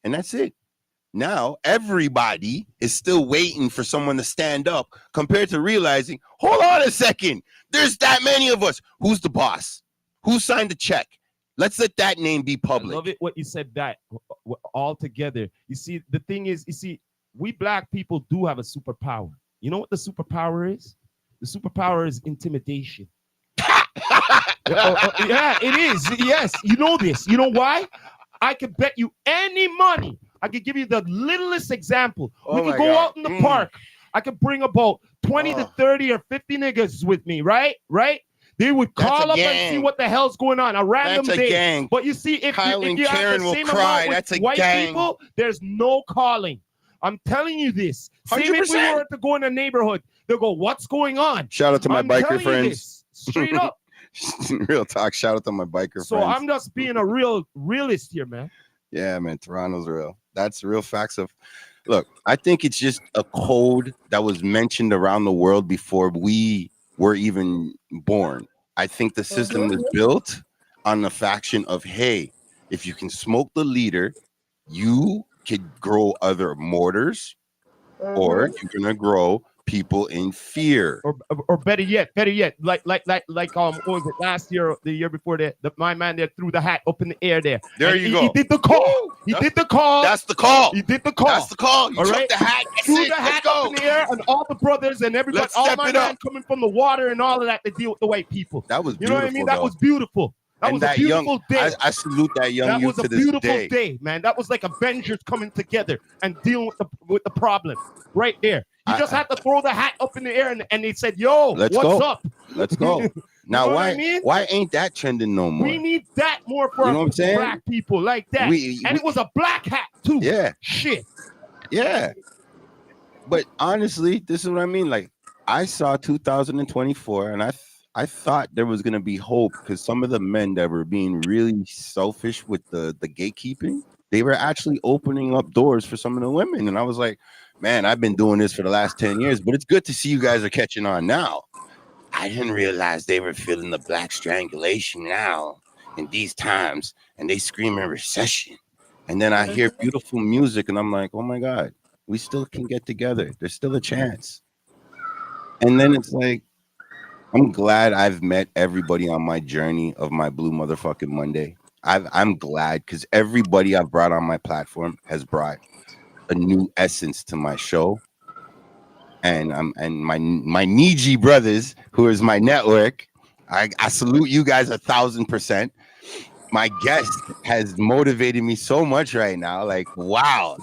And that's it. Now, everybody is still waiting for someone to stand up compared to realizing, hold on a second, there's that many of us. Who's the boss? Who signed the check? Let's let that name be I public. love it what you said that all together. You see, the thing is, we black people do have a superpower. You know what the superpower is? The superpower is intimidation. Yeah, it is. Yes, you know this. You know why? I could bet you any money. I could give you the littlest example. Oh We my could go God. out in the park. I could bring about 20 to 30 or 50 niggas with me, right? Right? They would That's call a up and see gang. what the hell's going on. A random That's a day. gang. But you see, if Kyle you and have Karen the will same cry. amount with That's a white gang. people, there's no calling. I'm telling you this. Same if we 100%. were to go in a neighborhood, they'll go, "What's going on?" Shout out to my I'm biker telling you friends. this, straight up. Real talk. Shout out to my biker So friends. I'm just being a realist here, man. Yeah, man, Toronto's real. That's real facts of. Look, I think it's just a code that was mentioned around the world before we were even born. I think the system was built on the faction of, hey, if you can smoke the leader, you could grow other mortars, or you're gonna grow people in fear. Or better yet, like what was it last year, or the year before that? My man there threw the hat up in the air there. There And you he, go. He did the call. Woo! He did the call. That's the call. He did the call. That's the call. You All took right. the hat. That's Threw it. the Let's hat go. up in the air, and all the brothers and everybody, Let's all step my it man up. coming from the water and all of that to deal with the white people. That was You beautiful. know what I mean? That though. was beautiful. That And was a that beautiful young, day. I salute that young That youth was to a this beautiful day. day, man. That was like Avengers coming together and dealing with the problem right there. You just had to throw the hat up in the air, and they said, "Yo, Let's what's go. up?" Let's go. Now, know what why I mean? why ain't that trending no more? We need that more for You know our what I'm saying? black people like that. And it was a black hat too. Yeah, Shit. yeah. But honestly, this is what I mean. Like, I saw 2024, and I thought there was gonna be hope because some of the men that were being really selfish with the gatekeeping, they were actually opening up doors for some of the women. And I was like, man, I've been doing this for the last 10 years, but it's good to see you guys are catching on now. I didn't realize they were feeling the black strangulation now in these times, and they scream in recession. And then I hear beautiful music, and I'm like, oh my God, we still can get together. There's still a chance. And then it's like, I'm glad I've met everybody on my journey of my Blue Motherfucking Monday. I'm glad because everybody I've brought on my platform has brought a new essence to my show. And my Niji brothers, who is my network, I salute you guys 1,000%. My guest has motivated me so much right now. Like, wow.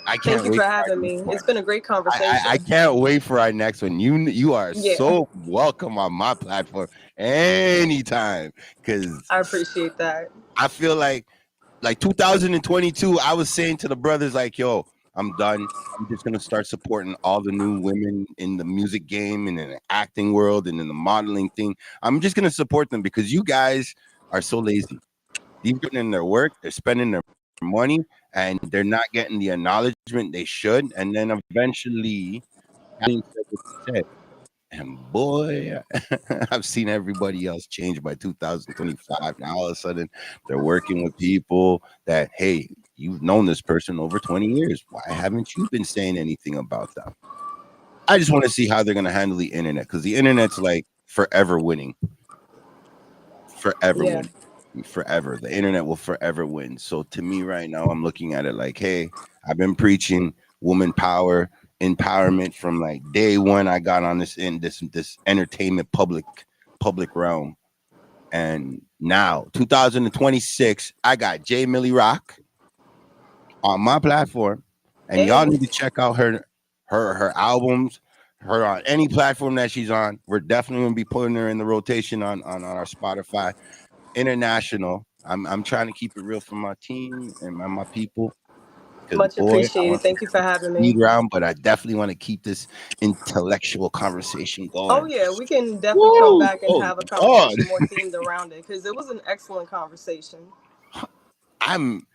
I can't Thank you wait for our having me. next one. It's been a great conversation. I can't wait for our next one. You are Yeah. so welcome on my platform anytime, because I appreciate that. I feel like 2022, I was saying to the brothers, like, yo, I'm done. I'm just gonna start supporting all the new women in the music game and in the acting world and in the modeling thing. I'm just gonna support them because you guys are so lazy. They're getting in their work, they're spending their money, and they're not getting the acknowledgement they should. And then eventually, having said what you said, and boy, I've seen everybody else change by 2025. Now all of a sudden, they're working with people that, hey, you've known this person over 20 years. Why haven't you been saying anything about them? I just want to see how they're going to handle the internet, because the internet's like forever winning. Forever winning. Forever. The internet will forever win. So to me right now, I'm looking at it like, hey, I've been preaching woman power, empowerment from like day one I got on this entertainment public realm. And now 2026, I got J Millie Rock on my platform, and y'all need to check out her albums, her on any platform that she's on. We're definitely gonna be putting her in the rotation on our Spotify. International. I'm trying to keep it real for my team and my people. Because Much boy, I appreciated. want Thank you for having me. speed round, but I definitely want to keep this intellectual conversation Oh going. yeah, we can definitely come Woo! back and Oh have a God, conversation more themed around it because it was an excellent conversation. I'm.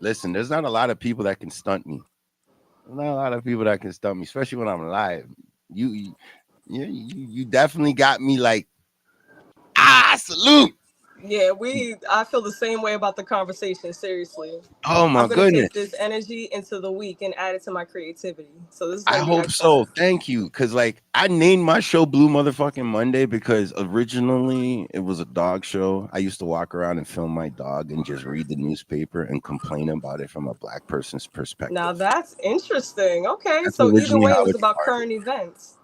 Listen, there's not a lot of people that can stunt me. There's not a lot of people that can stunt me, especially when I'm live. You definitely got me like salute. Yeah, I feel the same way about the conversation, seriously. Oh my I'm gonna goodness. take this energy into the week and add it to my creativity. So this is I gonna be hope so. excellent. Thank you. Cause like I named my show Blue Motherfucking Monday because originally it was a dog show. I used to walk around and film my dog and just read the newspaper and complain about it from a black person's perspective. Now that's interesting. Okay, That's so either originally way, it how was it about started. current events.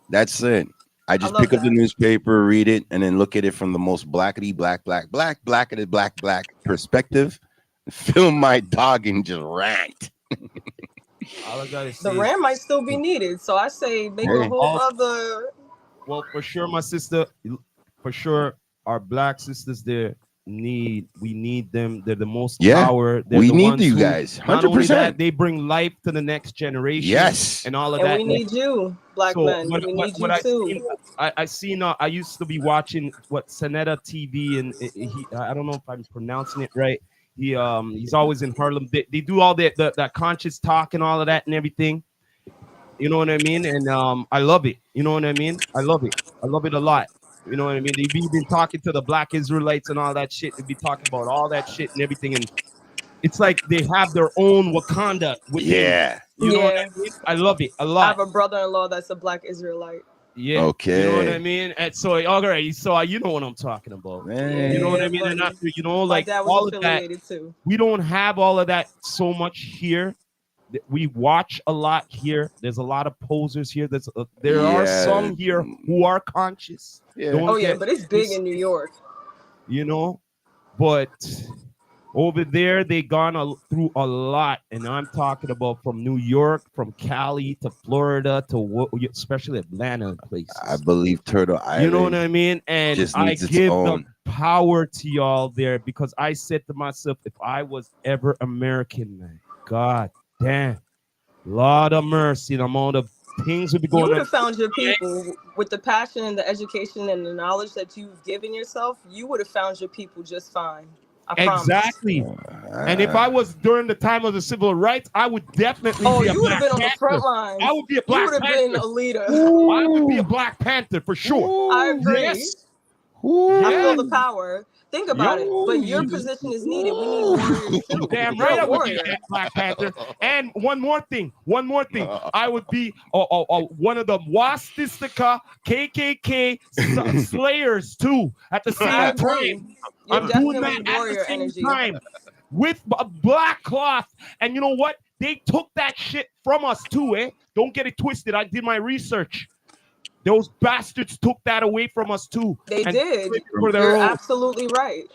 That's it. I I just love pick up the that. newspaper, read it, and then look at it from the most blackety black perspective. Film my dog and just rant. All I gotta The say RAM might is, still be needed, so I say make a Hey. whole other. well, for sure, my sister, for sure, our black sisters there we need them. They're the most Yeah, power. They're we the need ones you who, guys. not only 100%. that, they bring life to the next generation. Yes. And all of And that. we need you, black So men. We need you what I too. seen, I seen. I used to be watching what Sanetta TV, and I don't know if I'm pronouncing it right. He's always in Harlem. They do all that conscious talk and all of that and everything. You know what I mean? And I love it. You know what I mean? I love it. I love it a lot. You know what I mean? They've been talking to the black Israelites and all that shit. They'd be talking about all that shit and everything. And it's like they have their own Wakanda within. Yeah. You know what I Yeah. mean? I love it a I lot. have a brother-in-law that's a black Israelite. Yeah. Okay. You know what I mean? And so, all right. So, you know what I'm talking about. Man. You know what I Yeah, mean? And buddy. you know, My like dad all was of that. affiliated too. We don't have all of that so much here. We watch a lot here. There's a lot of posers here. There are Yeah. some here who are conscious. Yeah. Don't Oh yeah, get but it's big in New twisted, York. you know. But over there, they gone through a lot, and I'm talking about from New York, from Cali to Florida to especially Atlanta and places. I believe Turtle Island. You know what I mean? And just I needs its give own. the power to y'all there because I said to myself, if I was ever American, man, God damn, Lord of mercy, the amount of things would be You going would on. have found your people with the passion and the education and the knowledge that you've given yourself. You would have found your people just fine. I promise. Exactly. And if I was during the time of the civil rights, I would definitely Oh, be a you would have Black been on the Panther. front lines. I would be a You Black would have Panther. been a leader. I would be a Black Panther for sure. I agree. Yes. I Yeah. feel the power. Think about it. But your position is needed. We need warriors too. Damn You're right, a I would be warrior. that Black Panther. And one more thing. I would be one of the Wastistica KKK slayers too. At the I same time, agree. You're I'm doing definitely that at warrior the same energy. time with a black cloth. And you know what? They took that shit from us too, eh? Don't get it twisted. I did my research. Those bastards took that away from us too. They and did. for their You're own. absolutely right.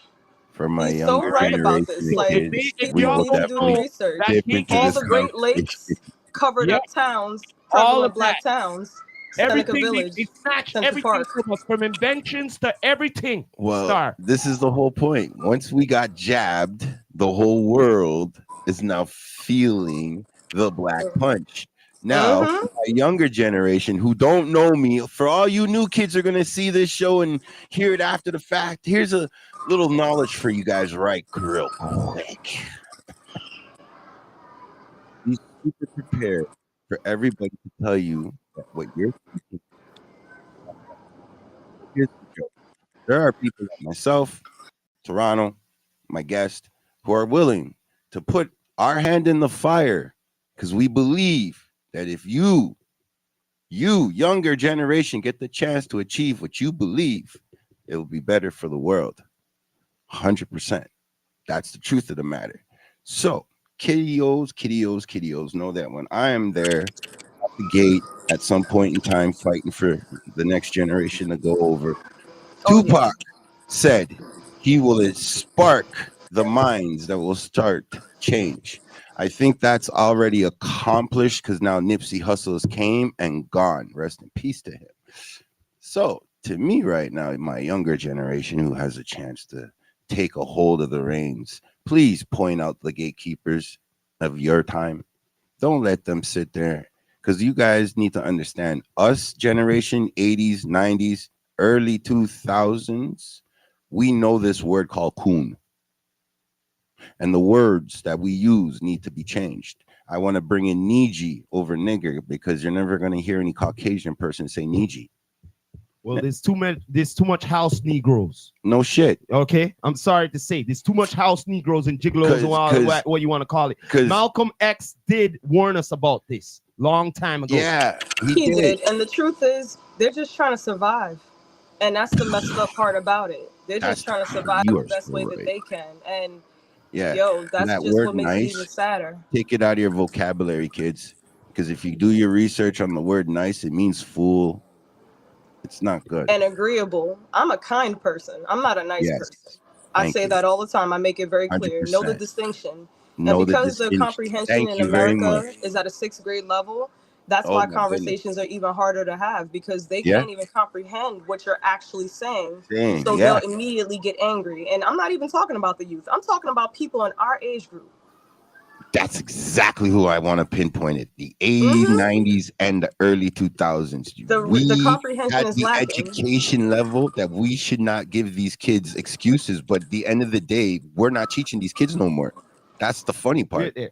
For my He's so younger right about generation this. of Like, kids, if we people y'all will need to don't do the definitely know, research. that dip came into All this the Great conversation. Lakes covered Yeah. up towns, All prevalent of black that. towns. Seneca Everything Village, they snatched Central everything Park. from us, from inventions to everything. Well, Star. this is the whole point. Once we got jabbed, the whole world is now feeling the black punch. Now, Mhm. a younger generation who don't know me, for all you new kids are going to see this show and hear it after the fact. Here's a little knowledge for you guys right real quick. Be super prepared for everybody to tell you that what you're thinking. Here's the joke. There are people like myself, Toronto, my guest, who are willing to put our hand in the fire because we believe that if you, younger generation, get the chance to achieve what you believe, it will be better for the world. 100%. That's the truth of the matter. So, kiddios, know that when I am there at the gate at some point in time fighting for the next generation to go over, Oh, yeah. Tupac said he will spark the minds that will start change. I think that's already accomplished because now Nipsey Hussle came and gone. Rest in peace to him. So to me right now, my younger generation who has a chance to take a hold of the reins, please point out the gatekeepers of your time. Don't let them sit there, because you guys need to understand us generation 80s, 90s, early 2000s. We know this word called coon, and the words that we use need to be changed. I want to bring in Niji over nigger, because you're never going to hear any Caucasian person say Niji. Well, there's too much house Negroes. No shit. Okay, I'm sorry to say, there's too much house Negroes and gigolos and what you want to call it. Malcolm X did warn us about this long time ago. Yeah, he did. And the truth is, they're just trying to survive, and that's the messed up part about it. They're just trying to survive the best way that they can. And yeah, that's that just word what makes nice, it even sadder. Take it out of your vocabulary, kids, because if you do your research on the word nice, it means fool. It's not good. And agreeable. I'm a kind person. I'm not a nice person. I say that all the time. I make it very clear. 100%. Know the distinction. And because the comprehension in America is at a 6th grade level, that's why conversations are even harder to have, because they can't even comprehend what you're actually saying. So they'll immediately get angry. And I'm not even talking about the youth. I'm talking about people in our age group. That's exactly who I want to pinpoint it. The 80s, 90s, and the early 2000s. The comprehension is lacking. Education level that we should not give these kids excuses, but at the end of the day, we're not teaching these kids no more. That's the funny part. The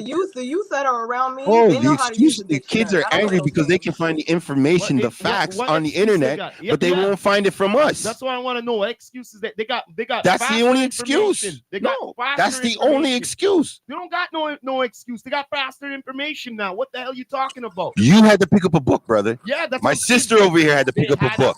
youth that are around me. They know how to use the kids are angry because they can find the information, the facts on the internet, but they won't find it from us. That's what I want to know. What excuses that they got? That's the only excuse. That's the only excuse. They don't got no excuse. They got faster information now. What the hell are you talking about? You had to pick up a book, brother. Yeah, that's my sister over here had to pick up a book.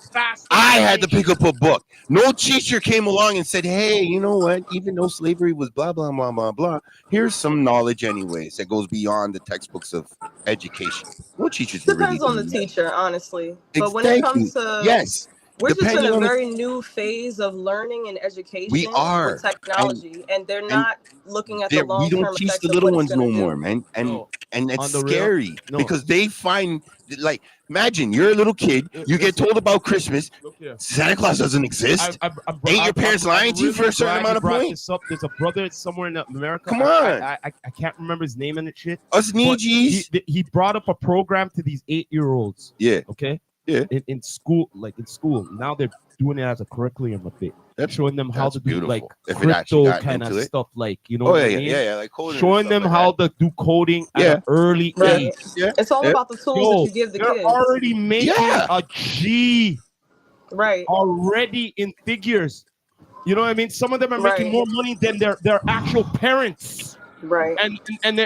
I had to pick up a book. No teacher came along and said, "Hey, you know what? Even though slavery was blah blah blah blah blah, here's some knowledge anyways that goes beyond the textbooks of education." No teachers depends on the teacher, honestly. But when it comes to we're just in a very new phase of learning and education. We are with technology, and they're not looking at the long term. We don't teach the little ones no more, man. And it's scary because they find, like, imagine you're a little kid, you get told about Christmas, Santa Claus doesn't exist. Ain't your parents lying to you for a certain amount of points? There's a brother somewhere in America. Come on, I can't remember his name and shit. Us Nijis. He brought up a program to these 8-year-olds. Yeah. Okay. Yeah. In school, now they're doing it as a curriculum a bit. That's showing them how to do like crypto kind of stuff, like, you know. Like coding, showing them how to do coding at an early age. Yeah. It's all about the tools that you give the kids. They're already making a G, right? Already in figures. You know what I mean? Some of them are making more money than their actual parents. Right. And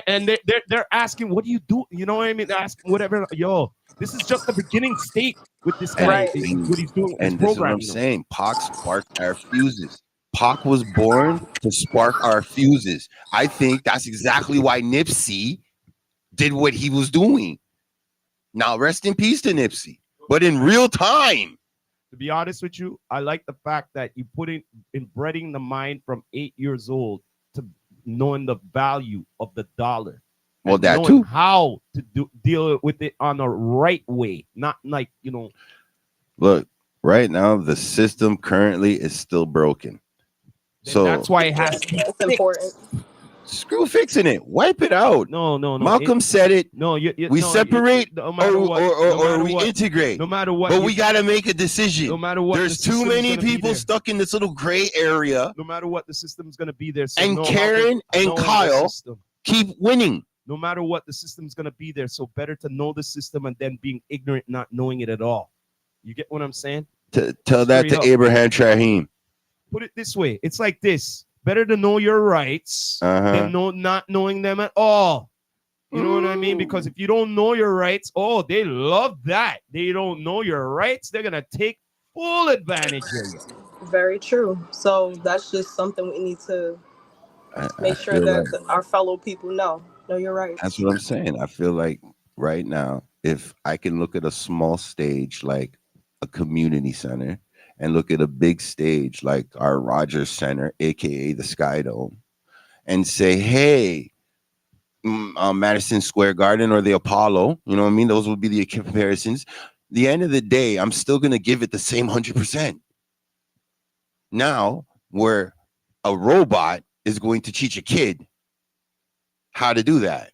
they're asking, what do you do? You know what I mean? They're asking whatever. Yo, this is just the beginning state with this guy. What he's doing. And this is what I'm saying. Pac sparked our fuses. Pac was born to spark our fuses. I think that's exactly why Nipsey did what he was doing. Now, rest in peace to Nipsey. But in real time. To be honest with you, I like the fact that you put in breeding the mind from 8 years old to knowing the value of the dollar. Well, that too. How to deal with it on the right way, not like, you know. Look, right now the system currently is still broken, so that's why it has to be important. Screw fixing it. Wipe it out. No. Malcolm said it. No, we separate or we integrate. No matter what. But we got to make a decision. No matter what. There's too many people stuck in this little gray area. No matter what, the system's going to be there. So and Karen and Kyle keep winning. No matter what, the system's going to be there. So better to know the system and then being ignorant, not knowing it at all. You get what I'm saying? Tell that to Abraham Trahim. Put it this way. It's like this. Better to know your rights than not knowing them at all. You know what I mean? Because if you don't know your rights, they love that. They don't know your rights. They're going to take full advantage of you. Very true. So that's just something we need to make sure that our fellow people know. No, you're right. That's what I'm saying. I feel like right now, if I can look at a small stage like a community center and look at a big stage like our Rogers Center, aka the Sky Dome, and say, hey, Madison Square Garden or the Apollo, you know what I mean? Those would be the comparisons. the end of the day, I'm still going to give it the same 100%. Now, where a robot is going to teach a kid how to do that.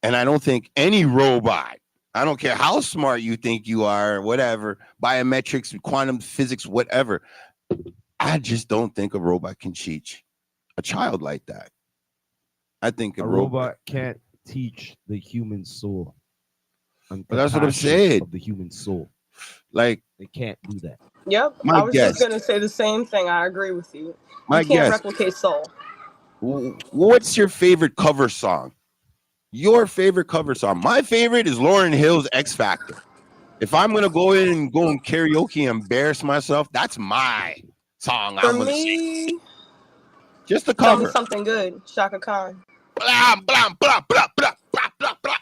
And I don't think any robot, I don't care how smart you think you are, whatever, biometrics, quantum physics, whatever. I just don't think a robot can teach a child like that. I think A robot can't teach the human soul. But that's what I'm compassion saying. Of the human soul. Like, They can't do that. Yep. My I was guess. just gonna say the same thing. I agree with you. my You can't guess, replicate soul. what's your favorite cover song? Your favorite cover song? My favorite is Lauryn Hill's X Factor. If I'm gonna go in and go and karaoke and embarrass myself, that's my song. For I'm gonna sing. me, Just the tell me cover. something good. Shaka Khan. Blah, blah, blah, blah, blah, blah, blah, blah.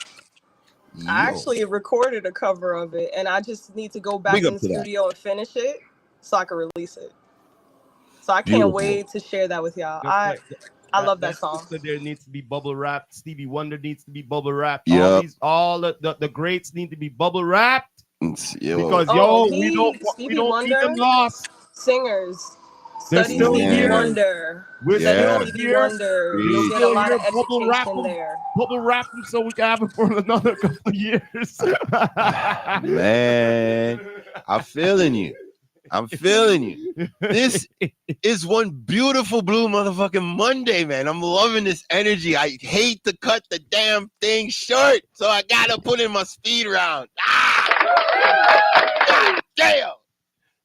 I Yo, actually recorded a cover of it, and I just need to go back Big in up the to that. studio and finish it so I can release it. So I can't Beautiful. wait to share that with y'all. Just like I love that song. sister there needs to be bubble wrapped. Stevie Wonder needs to be bubble wrapped. Yep. All the greats need to be bubble wrapped Yo, because Oh, we don't Stevie keep them Wonder? lost. Singers. They're Study still Stevie here. Wonder. We're Yeah. still Study Stevie here. Wonder. We're You'll get a still lot here. of Bubble wrap education 'em. there. Bubble wrap them so we can have it for another couple of years. Man, I'm feeling you. I'm feeling you. This is one beautiful blue motherfucking Monday, man. I'm loving this energy. I hate to cut the damn thing short, so I gotta put in my speed round. God damn.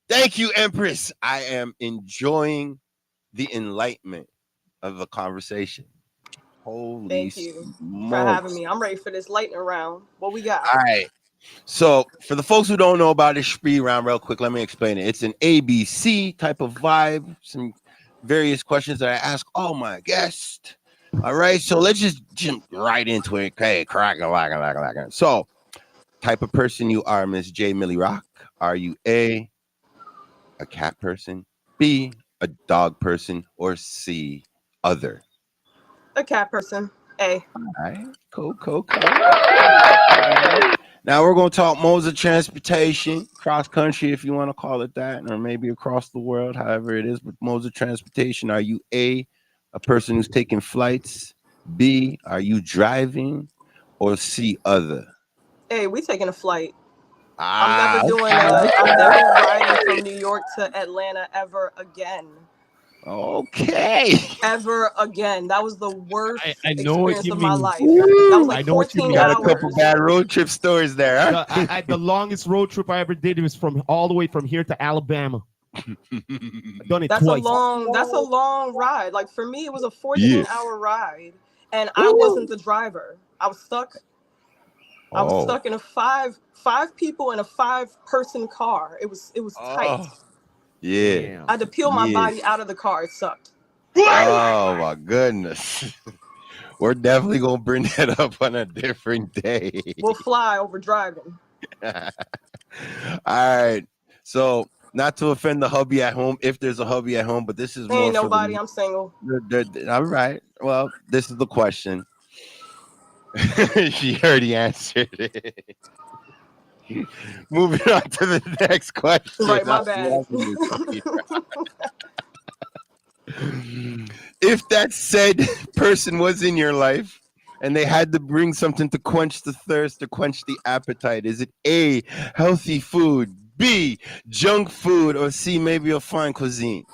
Thank you, Empress. I am enjoying the enlightenment of the conversation. Holy Thank you for smokes. having me. I'm ready for this lightning round. What we got? All right. So, for the folks who don't know about this speed round, real quick, let me explain it. It's an ABC type of vibe, some various questions that I ask all my guests. All right. So, let's just jump right into it. Okay. So, type of person you are, Miss J. Millie Rock. Are you A, cat person, B, a dog person, or C, other? A cat person. A. All right, cool. Now we're going to talk modes of transportation, cross country, if you want to call it that, or maybe across the world, however it is. But modes of transportation: are you A, a person who's taking flights? B, are you driving? Or C, other? Hey, we taking a flight. Ah, I'm never riding from New York to Atlanta ever again. okay. Ever again. That was the worst I know what experience you of my mean. life. Woo! That was I like know what you 14 mean. Got a hours. couple bad road trip stories there, huh? The longest road trip I ever did was from all the way from here to Alabama. I've done it That's twice. that's a long ride. Like for me, it was a 14-hour ride, and I Woo! wasn't the driver. I was stuck. I was Oh. stuck in a five people in a 5-person car. It was tight. Oh. Yeah. Damn. I had to peel my Yeah. body out of the car. It sucked. Oh my goodness. We're definitely gonna bring that up on a different day. We'll fly over driving. All right. So not to offend the hubby at home, if there's a hubby at home, but this is more Ain't for nobody. I'm single. all right. Well, this is the question. She already answered it. Moving on to the next question. Right, my bad. If that said person was in your life and they had to bring something to quench the thirst or quench the appetite, is it A, healthy food, B, junk food, or C, maybe a fine cuisine?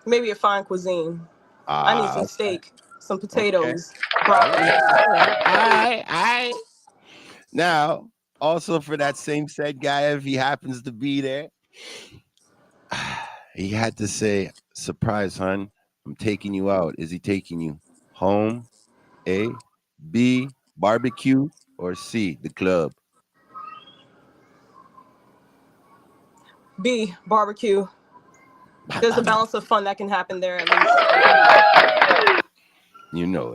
Maybe a fine cuisine. I need some steak, some potatoes, broccoli. All right. Now, also for that same said guy, if he happens to be there, he had to say, surprise, hun, I'm taking you out. Is he taking you home? A, B, barbecue, or C, the club? B, barbecue. There's a balance of fun that can happen there at least. You know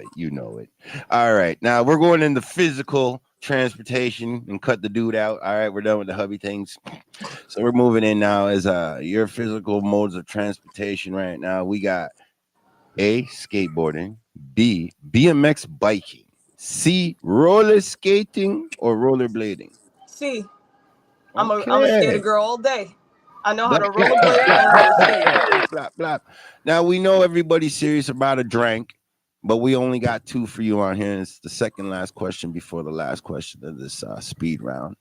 it. All right. Now we're going into physical transportation and cut the dude out. All right, we're done with the hubby things. So we're moving in now as your physical modes of transportation right now. We got A, skateboarding, B, BMX biking, C, roller skating, or rollerblading. C. I'm a skater girl all day. I know how to Blah, rollerblade and roller skate. blah, blah. Now we know everybody's serious about a drink, but we only got 2 for you on here. It's the second last question before the last question of this speed round.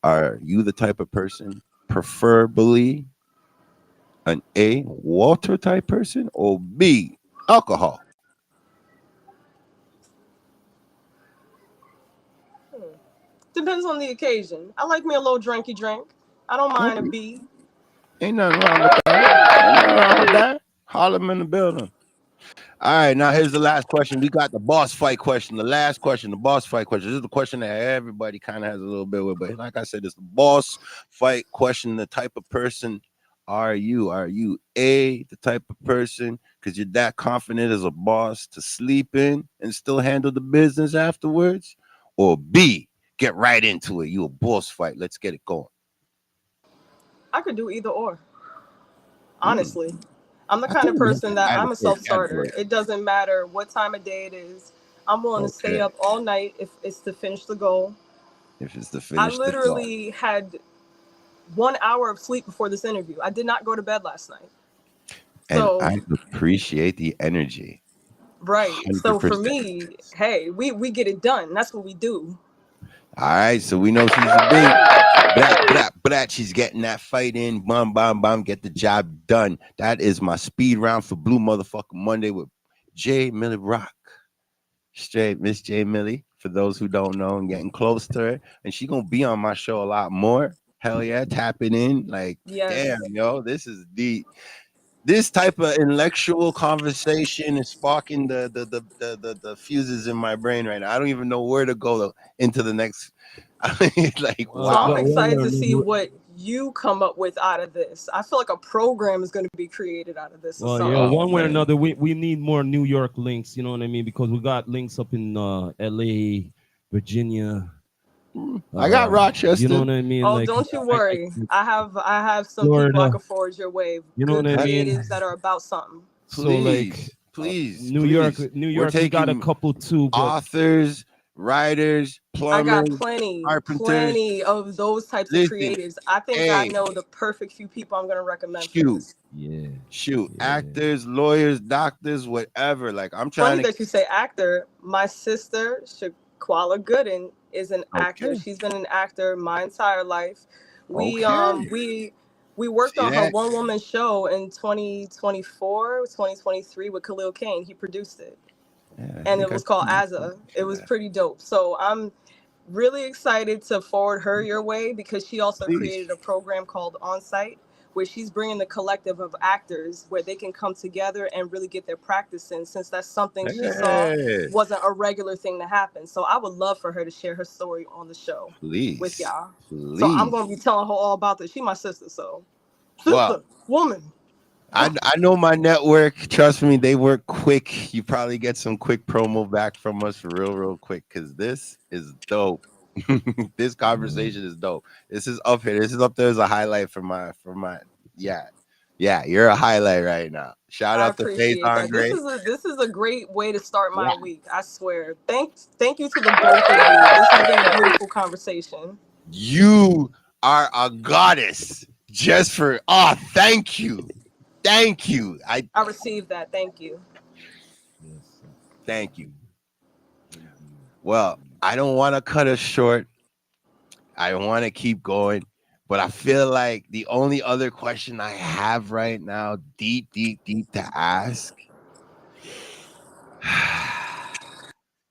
Are you the type of person, preferably an A, water type person, or B, alcohol? Depends on the occasion. I like me a little drinky drink. I don't mind a B. Ain't nothing wrong with that. Ain't nothing wrong with that. Harlem in the building. All right, now here's the last question. We got the boss fight question. The last question, the boss fight question. This is the question that everybody kind of has a little bit with, but like I said, it's the boss fight question. The type of person are you? Are you A, the type of person, because you're that confident as a boss to sleep in and still handle the business afterwards? Or B, get right into it. You a boss fight. Let's get it going. I could do either or. Honestly. I'm the kind of person that I'm a self-starter. It doesn't matter what time of day it is. I'm willing to stay up all night if it's to finish the goal. If it's to finish the goal. I literally had 1 hour of sleep before this interview. I did not go to bed last night. And so, I appreciate the energy. Right. 100%. So for me, hey, we get it done. That's what we do. All right, so we know she's a big she's getting that fight in, bum, bum, bum, get the job done. That is my speed round for Blue Motherfucking Monday with J. Millie Rock. Straight Miss J. Millie, for those who don't know and getting close to her. And she's going to be on my show a lot more. Hell yeah, tapping in. Like, damn, yo, this is deep. This type of intellectual conversation is sparking the fuses in my brain right now. I don't even know where to go into the next. Like, wow. So I'm excited to see what you come up with out of this. I feel like a program is going to be created out of this. Well, yeah, one way or another, we need more New York links. You know what I mean? Because we got links up in L.A., Virginia. I got Rochester. You know what I mean? Oh, like, don't you worry. I have some Florida. People I can forward your way. You know what I mean? Creatives that are about something. So please, New York. We got a couple too. Authors, writers, plumbers. I got plenty of those types of creatives. I think I know the perfect few people I'm gonna recommend. Actors, lawyers, doctors, whatever. Like, I'm trying. Funny that you say actor. My sister, Shaquala Gooden, is an actor. She's been an actor my entire life. We worked on her one-woman show in 2024, 2023 with Khalil Kane. He produced it. Yeah, and it was called Azza. It was pretty dope. So I'm really excited to forward her your way because she also created a program called On Site, where she's bringing the collective of actors where they can come together and really get their practice in, since that's something she saw wasn't a regular thing to happen. So I would love for her to share her story on the show with y'all. So I'm going to be telling her all about this. She's my sister, so woman. I know my network. Trust me, they work quick. You probably get some quick promo back from us real quick, because this is dope. This conversation is dope. This is up here. This is up there as a highlight for my you're a highlight right now. Shout out to Faith Andre. This is a great way to start my week. I swear. Thank you to the both of you. This has been a beautiful conversation. You are a goddess. Thank you. Thank you. I received that. Thank you. Thank you. Well, I don't want to cut us short. I want to keep going, but I feel like the only other question I have right now, deep to ask,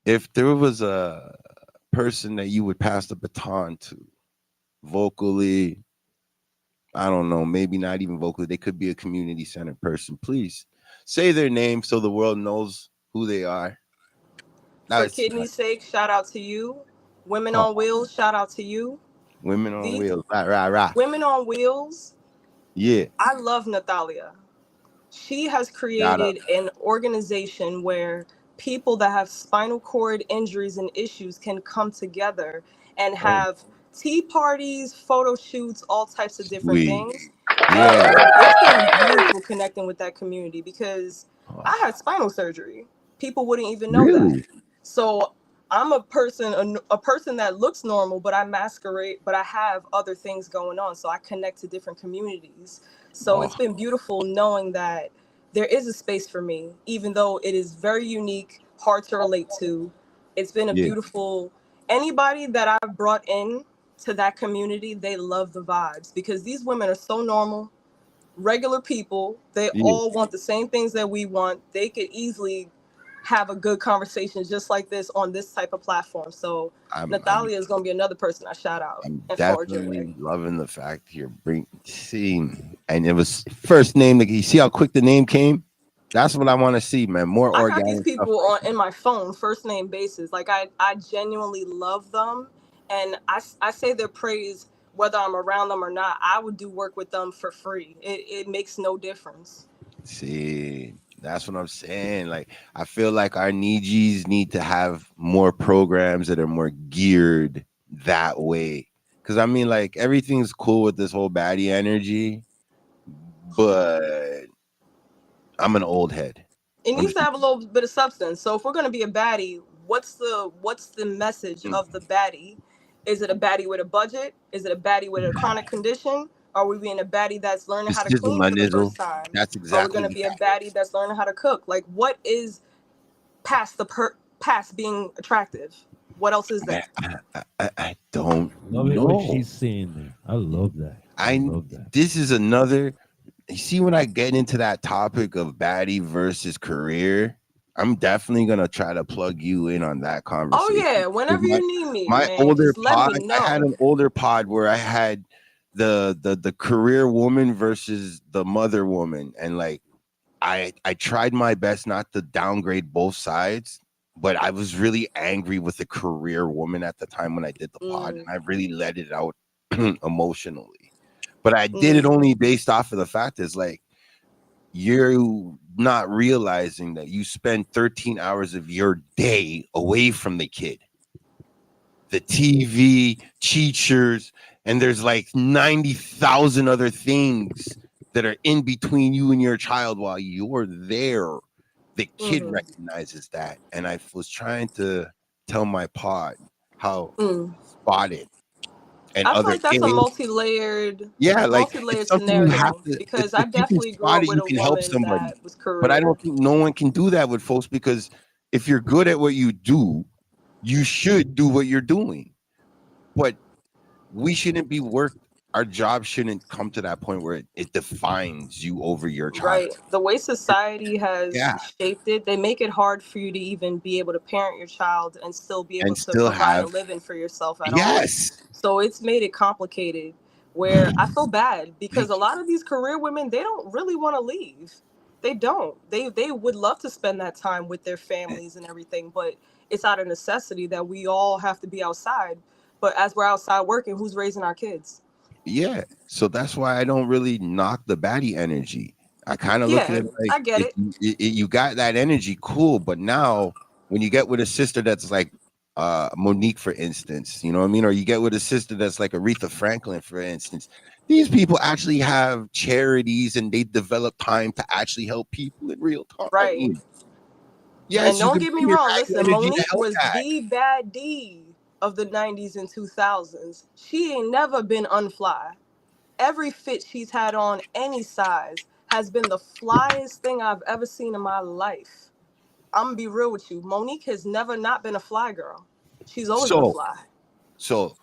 if there was a person that you would pass the baton to, vocally, I don't know, maybe not even vocally, they could be a community center person. Please say their name so the world knows who they are. For kidney's sake, shout out to you. Women on Wheels, shout out to you. Women on Wheels, rah. Women on Wheels. Yeah. I love Natalia. She has created an organization where people that have spinal cord injuries and issues can come together and have tea parties, photo shoots, all types of different things. Yeah. It's been beautiful connecting with that community because I had spinal surgery. People wouldn't even know that. So I'm a person, a person that looks normal, but I masquerade, but I have other things going on. So I connect to different communities. So Oh, it's been beautiful knowing that there is a space for me, even though it is very unique, hard to relate to. It's been a yeah, beautiful, anybody that I've brought in to that community, they love the vibes because these women are so normal, regular people. They yeah. all want the same things that we want. They could easily have a good conversation just like this on this type of platform. So I'm Natalia is going to be another person I shout out I'm and forward your way. definitely loving the fact you're seeing, and it was first name. Like, you see how quick the name came. That's what I want to see, man. More I got these organic stuff people like on in my phone, first name basis. Like I genuinely love them, and I say their praise whether I'm around them or not. I would do work with them for free. It makes no difference. that. See, that's what I'm saying. Like, I feel like our Nijis need to have more programs that are more geared that way. Because I mean, like, everything's cool with this whole baddie energy, but I'm an old head. It I'm needs just to have a little bit of substance. So if we're gonna be a baddie, what's the message of the baddie? Is it a baddie with a budget? Is it a baddie with a chronic condition? Are we being a baddie that's learning it's how to just clean my for the nizzle. first time? That's Are we exactly gonna what be a baddie that's learning how to cook? Like what is past being attractive? What else is I, there? I don't Love it what know. she's saying there. I love that. I I love that. This is another. You see, when I get into that topic of baddie versus career, I'm definitely gonna try to plug you in on that Oh conversation. yeah, 'Cause whenever you need me, my man, older just let pod, me I had know. an older pod where I had the career woman versus the mother woman, and like I tried my best not to downgrade both sides, but I was really angry with the career woman at the time when I did the pod, and Mm, I really let it out emotionally. But I did it mm, only based off of the fact is like you're not realizing that you spend 13 hours of your day away from the kid, the TV, teachers, and there's like 90,000 other things that are in between you and your child while you're there. The kid mm, recognizes that. And I was trying to tell my pod how mm. spotted and I feel other like that's a aliens. multi-layered, Yeah, like it's multi-layered something you have scenario to. because I If you can definitely grew spot up it, with you a can help woman somebody. that was But I don't career. think no one can do that with folks because if you're good at what you do, you should do what you're doing. But we shouldn't be worked. Our job shouldn't come to that point where it defines you over your child. Right. The way society has Yeah, shaped it, they make it hard for you to even be able to parent your child and still be able and to still provide a have living for yourself at all. yes. So it's made it complicated where I feel bad because a lot of these career women, they don't really want to leave. They don't. They would love to spend that time with their families and everything, but it's out of necessity that we all have to be outside. But as we're outside working, who's raising our kids? Yeah, so that's why I don't really knock the baddie energy. I kind of look at Yeah, it like I get it. you got that energy, cool. But now when you get with a sister that's like Monique, for instance, you know what I mean, or you get with a sister that's like Aretha Franklin, for instance, these people actually have charities and they develop time to actually help people in real Right. time. And Yes, you don't can get me bring your wrong, baddie listen, energy to Monique help was that. the baddie of the 90s and 2000s. She ain't never been unfly. Every fit she's had on any size has been the flyest thing I've ever seen in my life. I'm gonna be real with you. Monique has never not been a fly girl. She's always been So, fly. so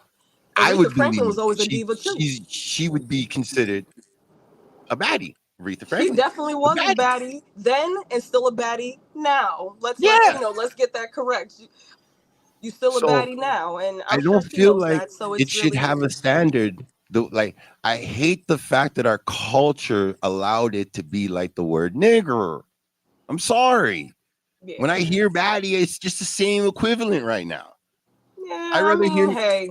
I Aretha would Franklin believe was always a diva too. she would be considered a baddie. Aretha She Franklin, definitely a was a baddie. baddie then and still a baddie now. Let's Yeah. let's get that correct. You still a So baddie now, and I I'm sure don't she feel knows like that. So it it's should really have a standard. Like I hate the fact that our culture allowed it to be like the word nigger. I'm sorry. When I yeah. hear baddie, it's just the same equivalent right now. I Yeah, I rather hear mean, hey,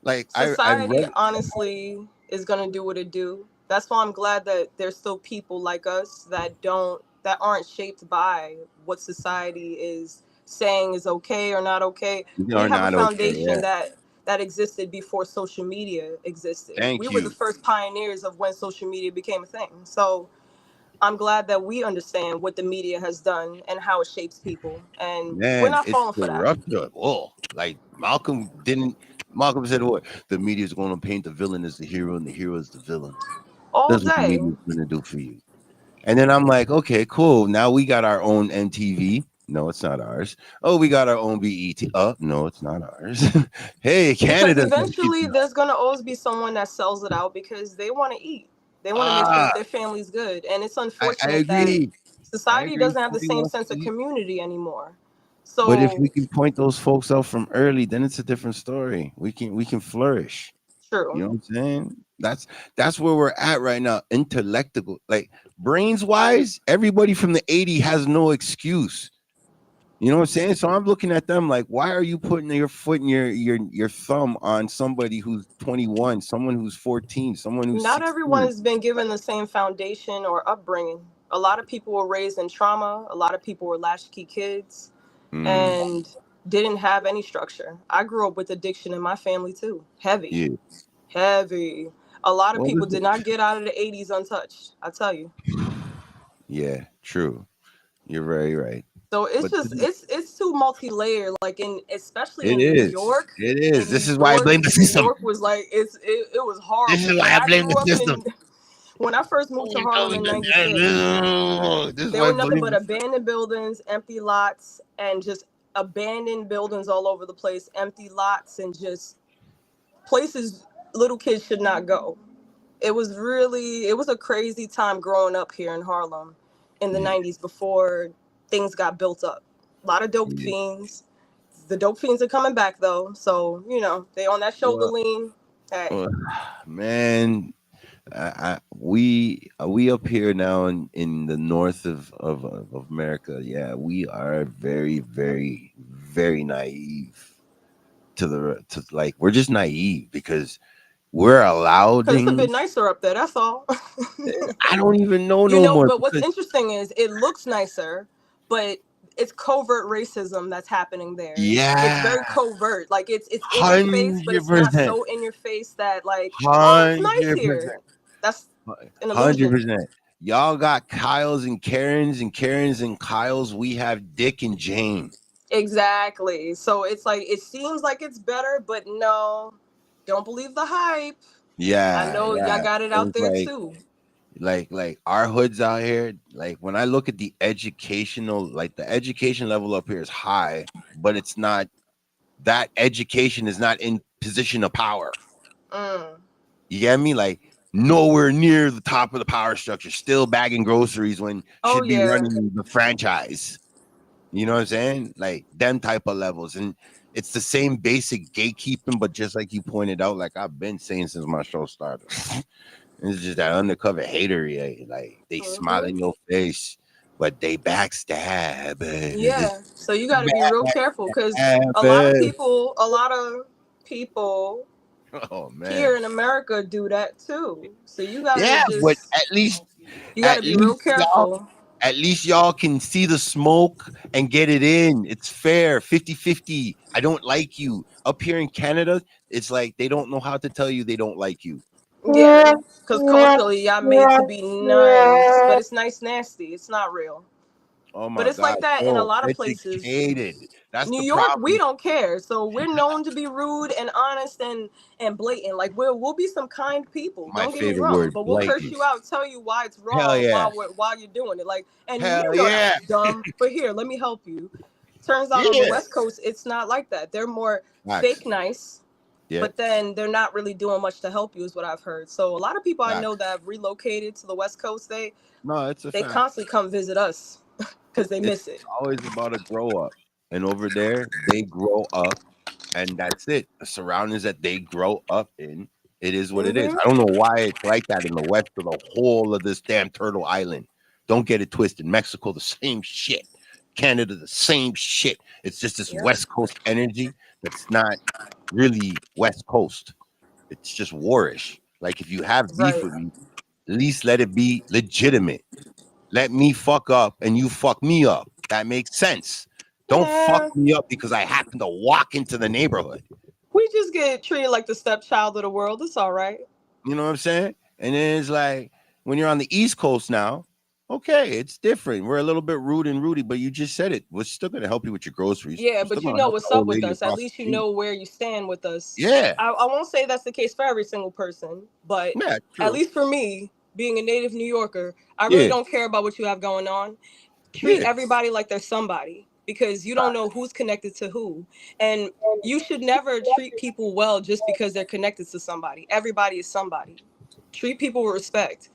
like I society rather honestly is gonna do what it do. That's why I'm glad that there's still people like us that aren't shaped by what society is saying is okay or not okay. We are have a not okay. Yeah. foundation that existed before social media existed. We Thank were the you. first pioneers of when social media became a thing. So I'm glad that we understand what the media has done and how it shapes people, and we're Man, not it's falling for that. corrupted. Oh, like Malcolm said what? The media is going to paint the villain as the hero and the hero as the villain. All That's what the day. media is going to do for you. And then I'm like, okay, cool. Now we got our own MTV. No, it's not ours. Oh, we got our own BET. Oh, no, it's not ours. Hey, Because Canada's gonna keep eventually it. there's going to always be someone that sells it out because they want to eat. They want to make sure Ah, that their family's good. And it's I unfortunate that agree. I society agree. doesn't have the Somebody same wants sense to of eat. community anymore. But if So, we can point those folks out from early, then it's a different story. We can flourish. You true. know what I'm saying? That's where we're at right now. Intellectual, like brains wise, everybody from the 80s has no excuse. You know what I'm saying? So I'm looking at them like, why are you putting your foot and your thumb on somebody who's 21, someone who's 14, someone who's Not everyone 16? has been given the same foundation or upbringing. A lot of people were raised in trauma. A lot of people were latchkey kids Mm, and didn't have any structure. I grew up with addiction in my family too. Heavy, yeah. heavy. A lot of Well, people did not get out of the 80s untouched. I tell you. yeah, true. You're very right. So it's But just it's too multi-layered. Like in especially it in New is. York. It is. In This New is why I York, blame the New system. York was like it was This is horrible. why When I I blame the grew up system. in when I first moved to Harlem in '96, This is there why I were nothing blame but the abandoned buildings, empty lots, and just abandoned buildings all over the place, empty lots, and just places little kids should not go. It was a crazy time growing up here in Harlem in the yeah, '90s before things got built up. A lot of dope yeah. fiends. The dope fiends are coming back though, so they on that shoulder Well, lean. Hey, well, man, we up here now in the north of America. Yeah, we are very, very, very naive to like we're just naive because we're allowed. because it's a bit nicer up there. That's all. I don't even know no more But what's because interesting is it looks nicer, but it's covert racism that's happening there. It's very yeah, covert. Like it's in your face, but hundred it's not percent, so in your face that like, oh, it's nice 100%. here. That's an Hundred illusion. percent. Y'all got Kyles and Karens and Kyles. We have Dick and Jane. Exactly. So it's like it seems like it's better, but no, don't believe the hype. I Yeah, know y'all yeah. got it out It's there too. like our hoods out here. Like when I look at the educational, like the education level up here is high, but it's not. That education is not in position of power. Mm. You get me? Like nowhere near the top of the power structure. Still bagging groceries when Oh should be yeah. running the franchise. You know what I'm saying? Like them type of levels. And it's the same basic gatekeeping, but just like you pointed out, like I've been saying since my show started. It's just that undercover hatery. Like they smile Hmm. in your face, but they backstab. Yeah. So you got to be real careful because Backstab. a lot of people Oh man. here in America do that too. So Yeah, but you got to at be real least y'all careful. at least y'all can see the smoke and get it in. It's fair, 50-50. I don't like you. Up here in Canada, it's like they don't know how to tell you they don't like you. Yeah, because culturally y'all made to be nice, but it's nice nasty. It's not real. Oh But my it's God. like that in a So lot of places. educated. That's New the York, we problem. don't care. So we're known to be rude and honest and blatant. Like we'll be some kind people. My Don't get me favorite wrong, word, but we'll curse blatant. you out, tell you why it's Hell wrong yeah. while you're doing it. Like, and you Hell know that yeah. was dumb, but here, let me help you. Turns out on the Yeah. West Coast, it's not like that. They're more Facts. fake nice, Yeah. but then they're not really doing much to help you, is what I've heard. So a lot of people I know Facts. that have relocated to the West Coast, No, it's a they fact. constantly come visit us because they It's miss it. always about a grow up. And over there, they grow up and that's it. The surroundings that they grow up in, it is what it is. Hmm. I don't know why it's like that in the west of the whole of this damn turtle island. Don't get it twisted. Mexico, the same shit. Canada, the same shit. It's just this Yep. West Coast energy that's not really West Coast. It's just warish. Like if you have beef Right. with me, at least let it be legitimate. Let me fuck up and you fuck me up. That makes sense. Don't fuck Yeah. me up because I happen to walk into the neighborhood. We just get treated like the stepchild of the world. It's all right. You know what I'm saying? And then it's like when you're on the East Coast now, Okay, it's different. We're a little bit rude and Rudy, but you just said it. We're still gonna help you with your groceries. Yeah, We're but still you gonna know help what's the up old with lady us. At across least the you street. know where you stand with us. Yeah, I won't say that's the case for every single person, but yeah, at true. least for me, being a native New Yorker, I really Yeah, don't care about what you have going on. Treat yeah. everybody like they're somebody because you don't know who's connected to who. And you should never treat people well just because they're connected to somebody. Everybody is somebody. Treat people with respect.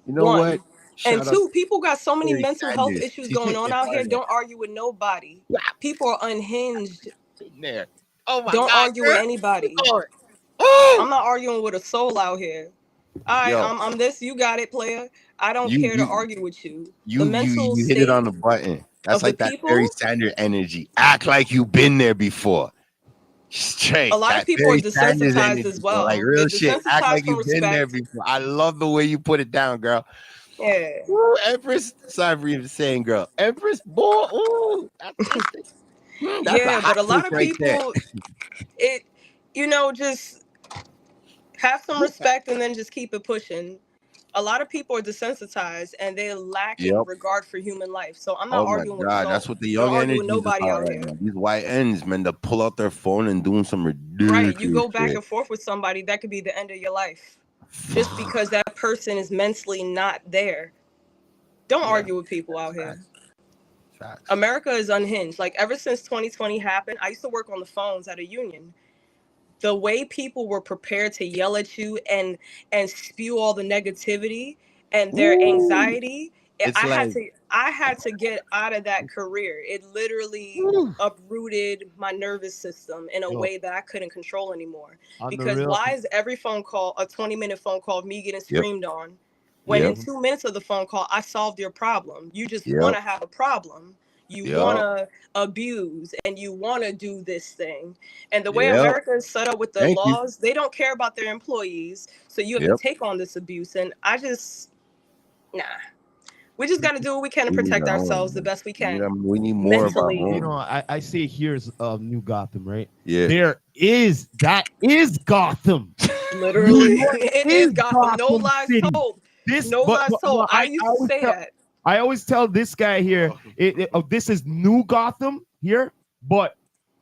You know what? One. And Shout out two, people got so many Barry mental health Sanders. issues going on out here. Barnett. Don't argue with nobody. People are unhinged. In there. Oh my Don't God, argue with girl. anybody. Keep going. Oh, I'm not arguing with a soul out here. All right, yo, I'm this. You got it, player. I don't you care to you argue with you. The you mental hit it on state the button. That's of the like that Barry people. Sanders energy. Act like you've been there before. Straight. A lot of That people are Barry Sanders desensitized energy, as bro. Like well. They're real shit. Act desensitized like from you've been there respect. before. I love the way you put it down, girl. Yeah, Ooh, Empress. Sorry for even saying, girl. Empress, boy. Ooh, that's a yeah. hot But a lot take of right there. people, it, just have some respect and then just keep it pushing. A lot of people are desensitized and they're lacking Yep. regard for human life. So I'm not Oh my arguing with a God, that's soul. what the Don't young argue with energy is nobody about out right here. now. These white ends, man, to pull out their phone and doing some Right. You ridiculous go back shit. and forth with somebody, that could be the end of your life. Just because that person is mentally not there. Don't Yeah, argue with people out here. facts. America is unhinged. Like ever since 2020 happened, I used to work on the phones at a union. The way people were prepared to yell at you and spew all the negativity and their Ooh, anxiety, it's like, I had to get out of that career. It literally ooh, uprooted my nervous system in a Yo, way that I couldn't control anymore. on the Because real. why is every phone call a 20-minute phone call of me getting yep, screamed on? When in yep, Mhm. 2 minutes of the phone call, I solved your problem. You just want yep, to have a problem. You want yep, to abuse and you want to do this thing. And the way yep. America is set up with the Thank you. laws, they don't care about their employees. So you have to Yep. take on this abuse. And nah. We just got to do what we can to We need protect our own, ourselves the man. best we can. We need more of our Mentally. You know, own. I say here's New Gotham, right? Yeah. That is Gotham. Literally. New York It is is Gotham. No Gotham lies City. told. This, No lies told. I I used to always say tell, that. I always tell this guy here, this is New Gotham here, but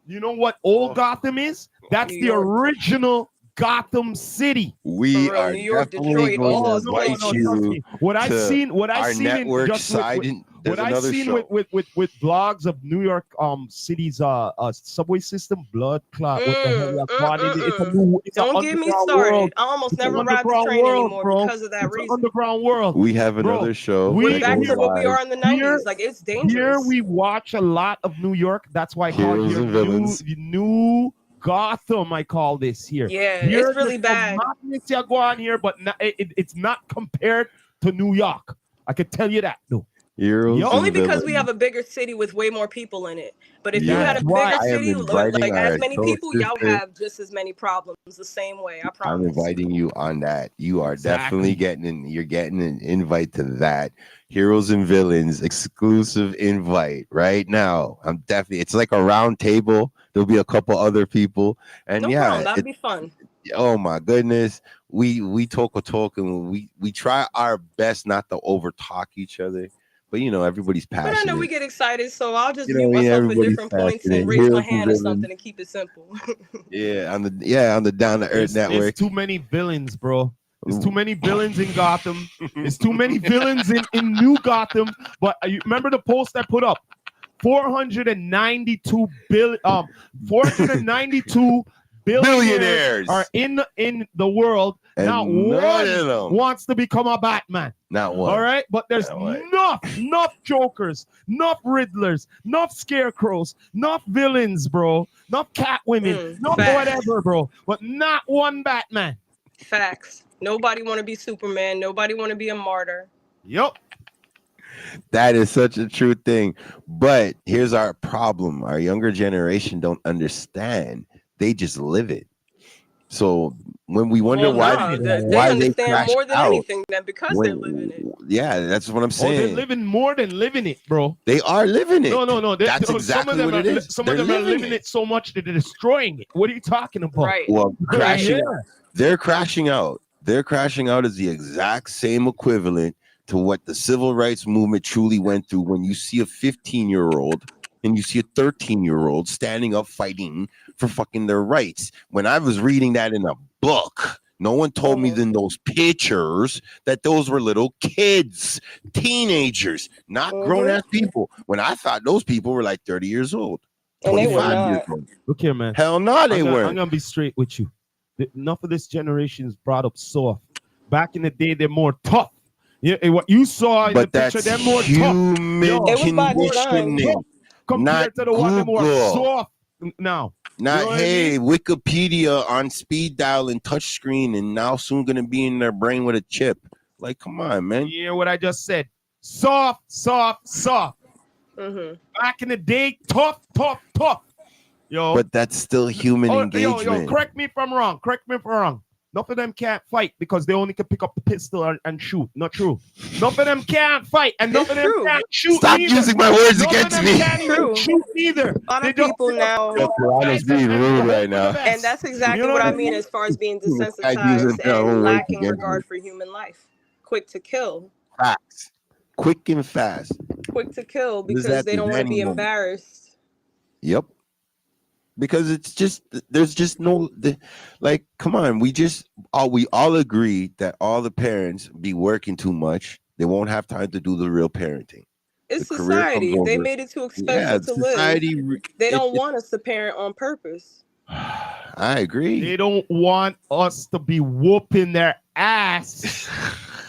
you know what old Gotham is? That's New the York. original Gotham City. We For real, are New York, definitely Detroit, going all to those No, invite places. trust you me. What I've to seen, our in network just side. There's what I've another seen show. with blogs of New York city's subway system, blood clot. What the hell you call it? It's a new, it's an Don't get me underground world. started. I almost It's an never ride the underground train world, anymore bro. because of that It's an reason. underground world. We have Bro, another show we We're that back goes to what we live. are in the Here, 90s. Like, it's here dangerous. we watch a lot of New York. That's why I call Heroes here and Villains. new Gotham. I call this here. Yeah, Here, it's really there's some bad. madness you go on here, but it's not compared to New York. I can tell you that, though. Heroes Yup. Only and because we Villains. have a bigger city with way more people in it. But if you Yeah, had That's a why. bigger I am city, inviting like as our many soul people, y'all sister. have just as many problems the same way. I I'm promise. inviting you on that. You are Exactly. definitely you're getting an invite to that Heroes and Villains exclusive invite right now. It's like a round table. There'll be a couple other people. And No yeah, problem. That'd be fun. oh my goodness. We talk and we try our best not to over talk each other. But everybody's But I know passionate. we get excited, so I'll just You know mute what I mean? myself at Everybody's different points passionate. and raise Heroes my and hand or Villains. something and keep it simple. Yeah, on the Down to Earth It's network. too many villains, bro. There's too many villains in Gotham. There's too many villains in New Gotham. But you remember the post I put up? 492 billionaires are in the world. And Not none of one them. wants to become a Batman. Not one. All right, but there's Not one. enough Jokers, enough Riddlers, enough Scarecrows, enough villains, bro, enough Catwomen, enough facts. whatever, bro, but not one Batman. Facts. Nobody want to be Superman. Nobody want to be a martyr. Yup. That is such a true thing. But here's our problem. Our younger generation don't understand. They just live it. So when we wonder why they they understand crash more than out, anything that because they're living it. yeah, that's what I'm Oh, they're saying. living more than living it, bro. They are living it. No. That's exactly what it is. Some of them are living it so much that they're destroying it. What are you talking about? Right. Well, crashing. Yeah. They're crashing out. They're crashing out is the exact same equivalent to what the civil rights movement truly went through when you see a 15-year-old and you see a 13-year-old standing up fighting for fucking their rights. When I was reading that in a book, no one told me in those pictures that those were little kids, teenagers, not grown-ass people. When I thought those people were like 30 years old, And they were 25 years not. old. Look here, man. Hell no, they I'm weren't. gonna be straight with you. Enough of this generation is brought up soft. Back in the day, they're more tough. Yeah, what you saw in But the picture, that's they're more tough. human It was by design. conditioning. Compared to the one that more Google. soft now. Not, You know what I hey, Wikipedia on speed dial and touch screen, and now soon gonna be in their brain with a chip. Like, come on, man. You hear what I just said? Soft, soft, soft. Back in the day, tough, tough, tough. Yo, But that's still human engagement. Yo, correct me if I'm wrong. Correct me if I'm wrong. None of them can't fight because they only can pick up the pistol and shoot. Not true. None of them can't fight and none of them can't shoot. Stop neither. using my words None against of them me. can't even shoot either. A lot They of don't people pick up now, Toronto's being rude right now. and that's exactly You know what what I I mean mean? as far as being using desensitized their own and words lacking against regard me. for human life. Quick to kill. Facts. Quick and fast. Quick to kill Does because that they don't want to be anymore? embarrassed. Yep. Because it's just there's just no like, come on, we all agree that all the parents be working too much. They won't have time to do the real parenting. It's The career comes society. They over. made it too Yeah, expensive to live. society. They don't want us to parent on purpose. I agree. They don't want us to be whooping their ass.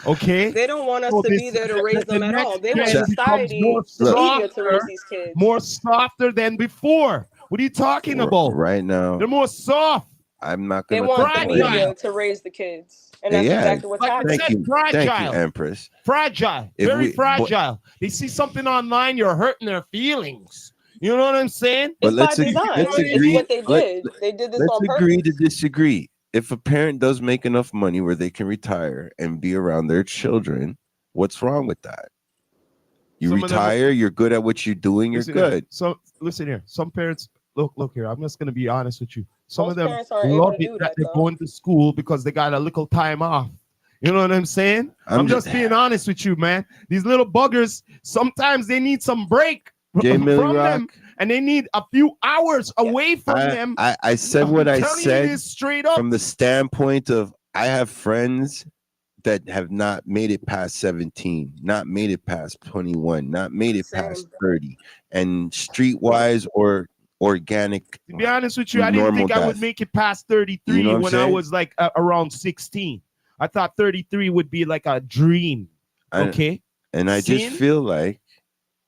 Okay? They don't want us So to be this- there to raise the them at next all. They want gen society, becomes the more media to softer, raise these kids. more softer than before. What are you talking about? Right now, They're more soft. I'm not They gonna want the fragile. media to raise the kids. And that's Yeah. exactly what's Like I happening. said, Thank you, fragile. Empress. Fragile. If Very we- fragile. They see something online, you're hurting their feelings. You know what I'm saying? But It's by let's agree- design. let's It's agree- what they let- did. They did this Let's on agree to purpose. disagree. If a parent does make enough money where they can retire and be around their children, what's wrong with that? You Some of them- retire, you're good at what you're doing, you're Listen here. good. So listen here. Some parents look here. I'm just gonna be honest with you. Some Most of them parents aren't able love to it do that that, they're though. going to school because they got a little time off. You know what I'm saying? I'm just being honest with you, man. These little buggers, sometimes they need some break J. from Millie them, Rock. and they need a few hours away from them. I said what I'm I telling you said this straight up. from the standpoint of I have friends that have not made it past 17, not made it past 21, not made it past 30, and streetwise or organic. To be honest with you, I didn't normal think I would death. make it past 33 You know what I'm when I saying? was like around 16. I thought 33 would be like a dream. Okay. And I just Sin? feel like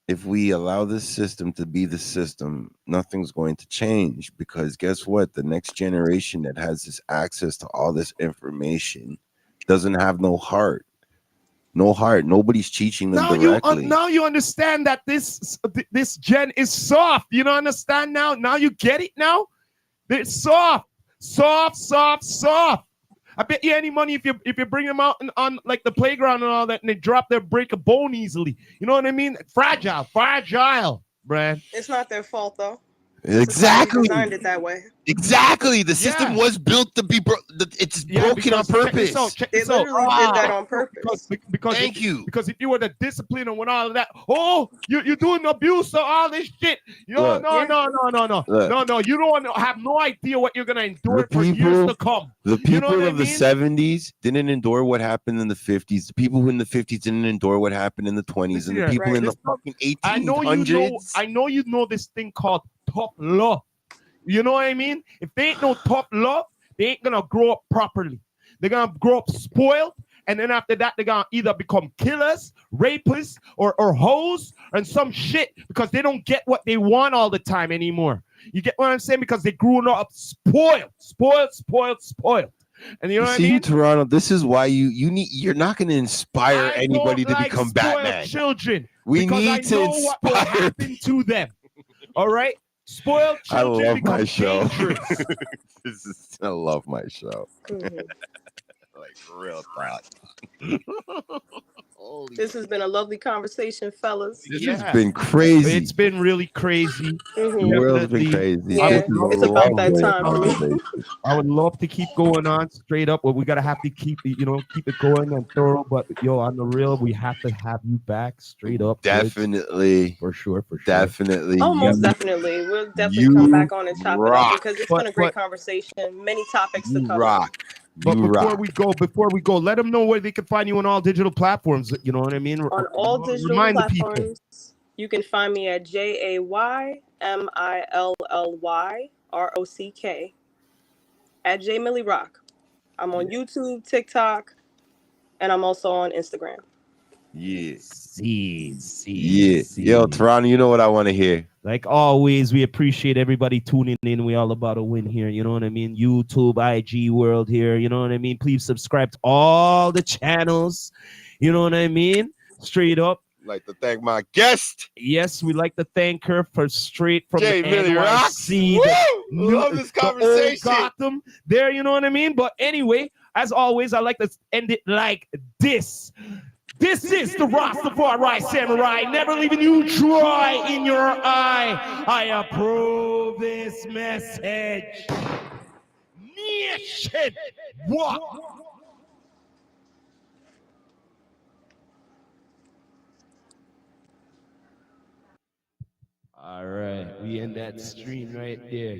if we allow this system to be the system, nothing's going to change, because guess what? The next generation that has this access to all this information doesn't have no heart. No heart. Nobody's teaching them directly. Now you understand that this gen is soft. You don't understand now? Now you get it now? They're soft. Soft. I bet you any money if you bring them out on like the playground and all that, and they break a bone easily. You know what I mean? Fragile, Brad. It's not their fault, though. Exactly. Society designed it that way. Exactly. The system was built to be it's broken on purpose. Check They this out. literally did that on purpose. Because Thank you. Because if you were the discipline and all of that, you're doing abuse of all this shit. Look. No. Look. No. You don't have no idea what you're gonna endure The for years people- to come. The people You know what of I the mean? 70s didn't endure what happened in the 50s. The people who in the 50s didn't endure what happened in the 20s. And the Listen here, people in the Listen, fucking I 1800s. know you know this thing called tough love. You know what I mean? If they ain't no tough love, they ain't gonna grow up properly. They're gonna grow up spoiled, and then after that, they're gonna either become killers, rapists, or hoes, and some shit, because they don't get what they want all the time anymore. You get what I'm saying? Because they grew up spoiled. And you know what I mean? Toronto, this is why you're not going to inspire I anybody don't to like become spoiled Batman. children. We because need I to know what will inspire. happen to them. All right? Spoiled I children love become my show. dangerous. I love my show. Mhm. Like real proud. This has been a lovely conversation, fellas. This Yeah. has been crazy. It's been really crazy. The world's been Definitely. crazy. Yeah, This is a it's about that long time for me. conversation. I would love to keep going on straight up, but we gotta have to keep it, keep it going and thorough. But yo, on the real, we have to have you back straight up. Woods. Definitely. For sure. Definitely. Oh, most You- definitely. We'll definitely you come back on and chop it rock. up because it's But- been a great but- conversation. Many topics to You cover. rock. But You before rock. we go, let them know where they can find you on all digital platforms. You know what I mean? On all digital Remind the people. platforms, you can find me at JAYMILLYROCK at J Millie Rock. I'm on YouTube, TikTok, and I'm also on Instagram. Yeah. See. Yeah. Yo, Toronto, you know what I want to hear. Like always, we appreciate everybody tuning in. We all about a win here. You know what I mean? YouTube, IG world here. You know what I mean? Please subscribe to all the channels. You know what I mean? Straight up. I'd like to thank my guest, Yes, we like to thank her for straight from J the Millie Rocks. NYC. Woo! Love this the old conversation. Gotham there, you know what I mean? But anyway, as always, I like to end it like this. This is the Rastafari Samurai, never leaving you dry in your eye. I approve this message. Nation, what? All right, we end that stream right there.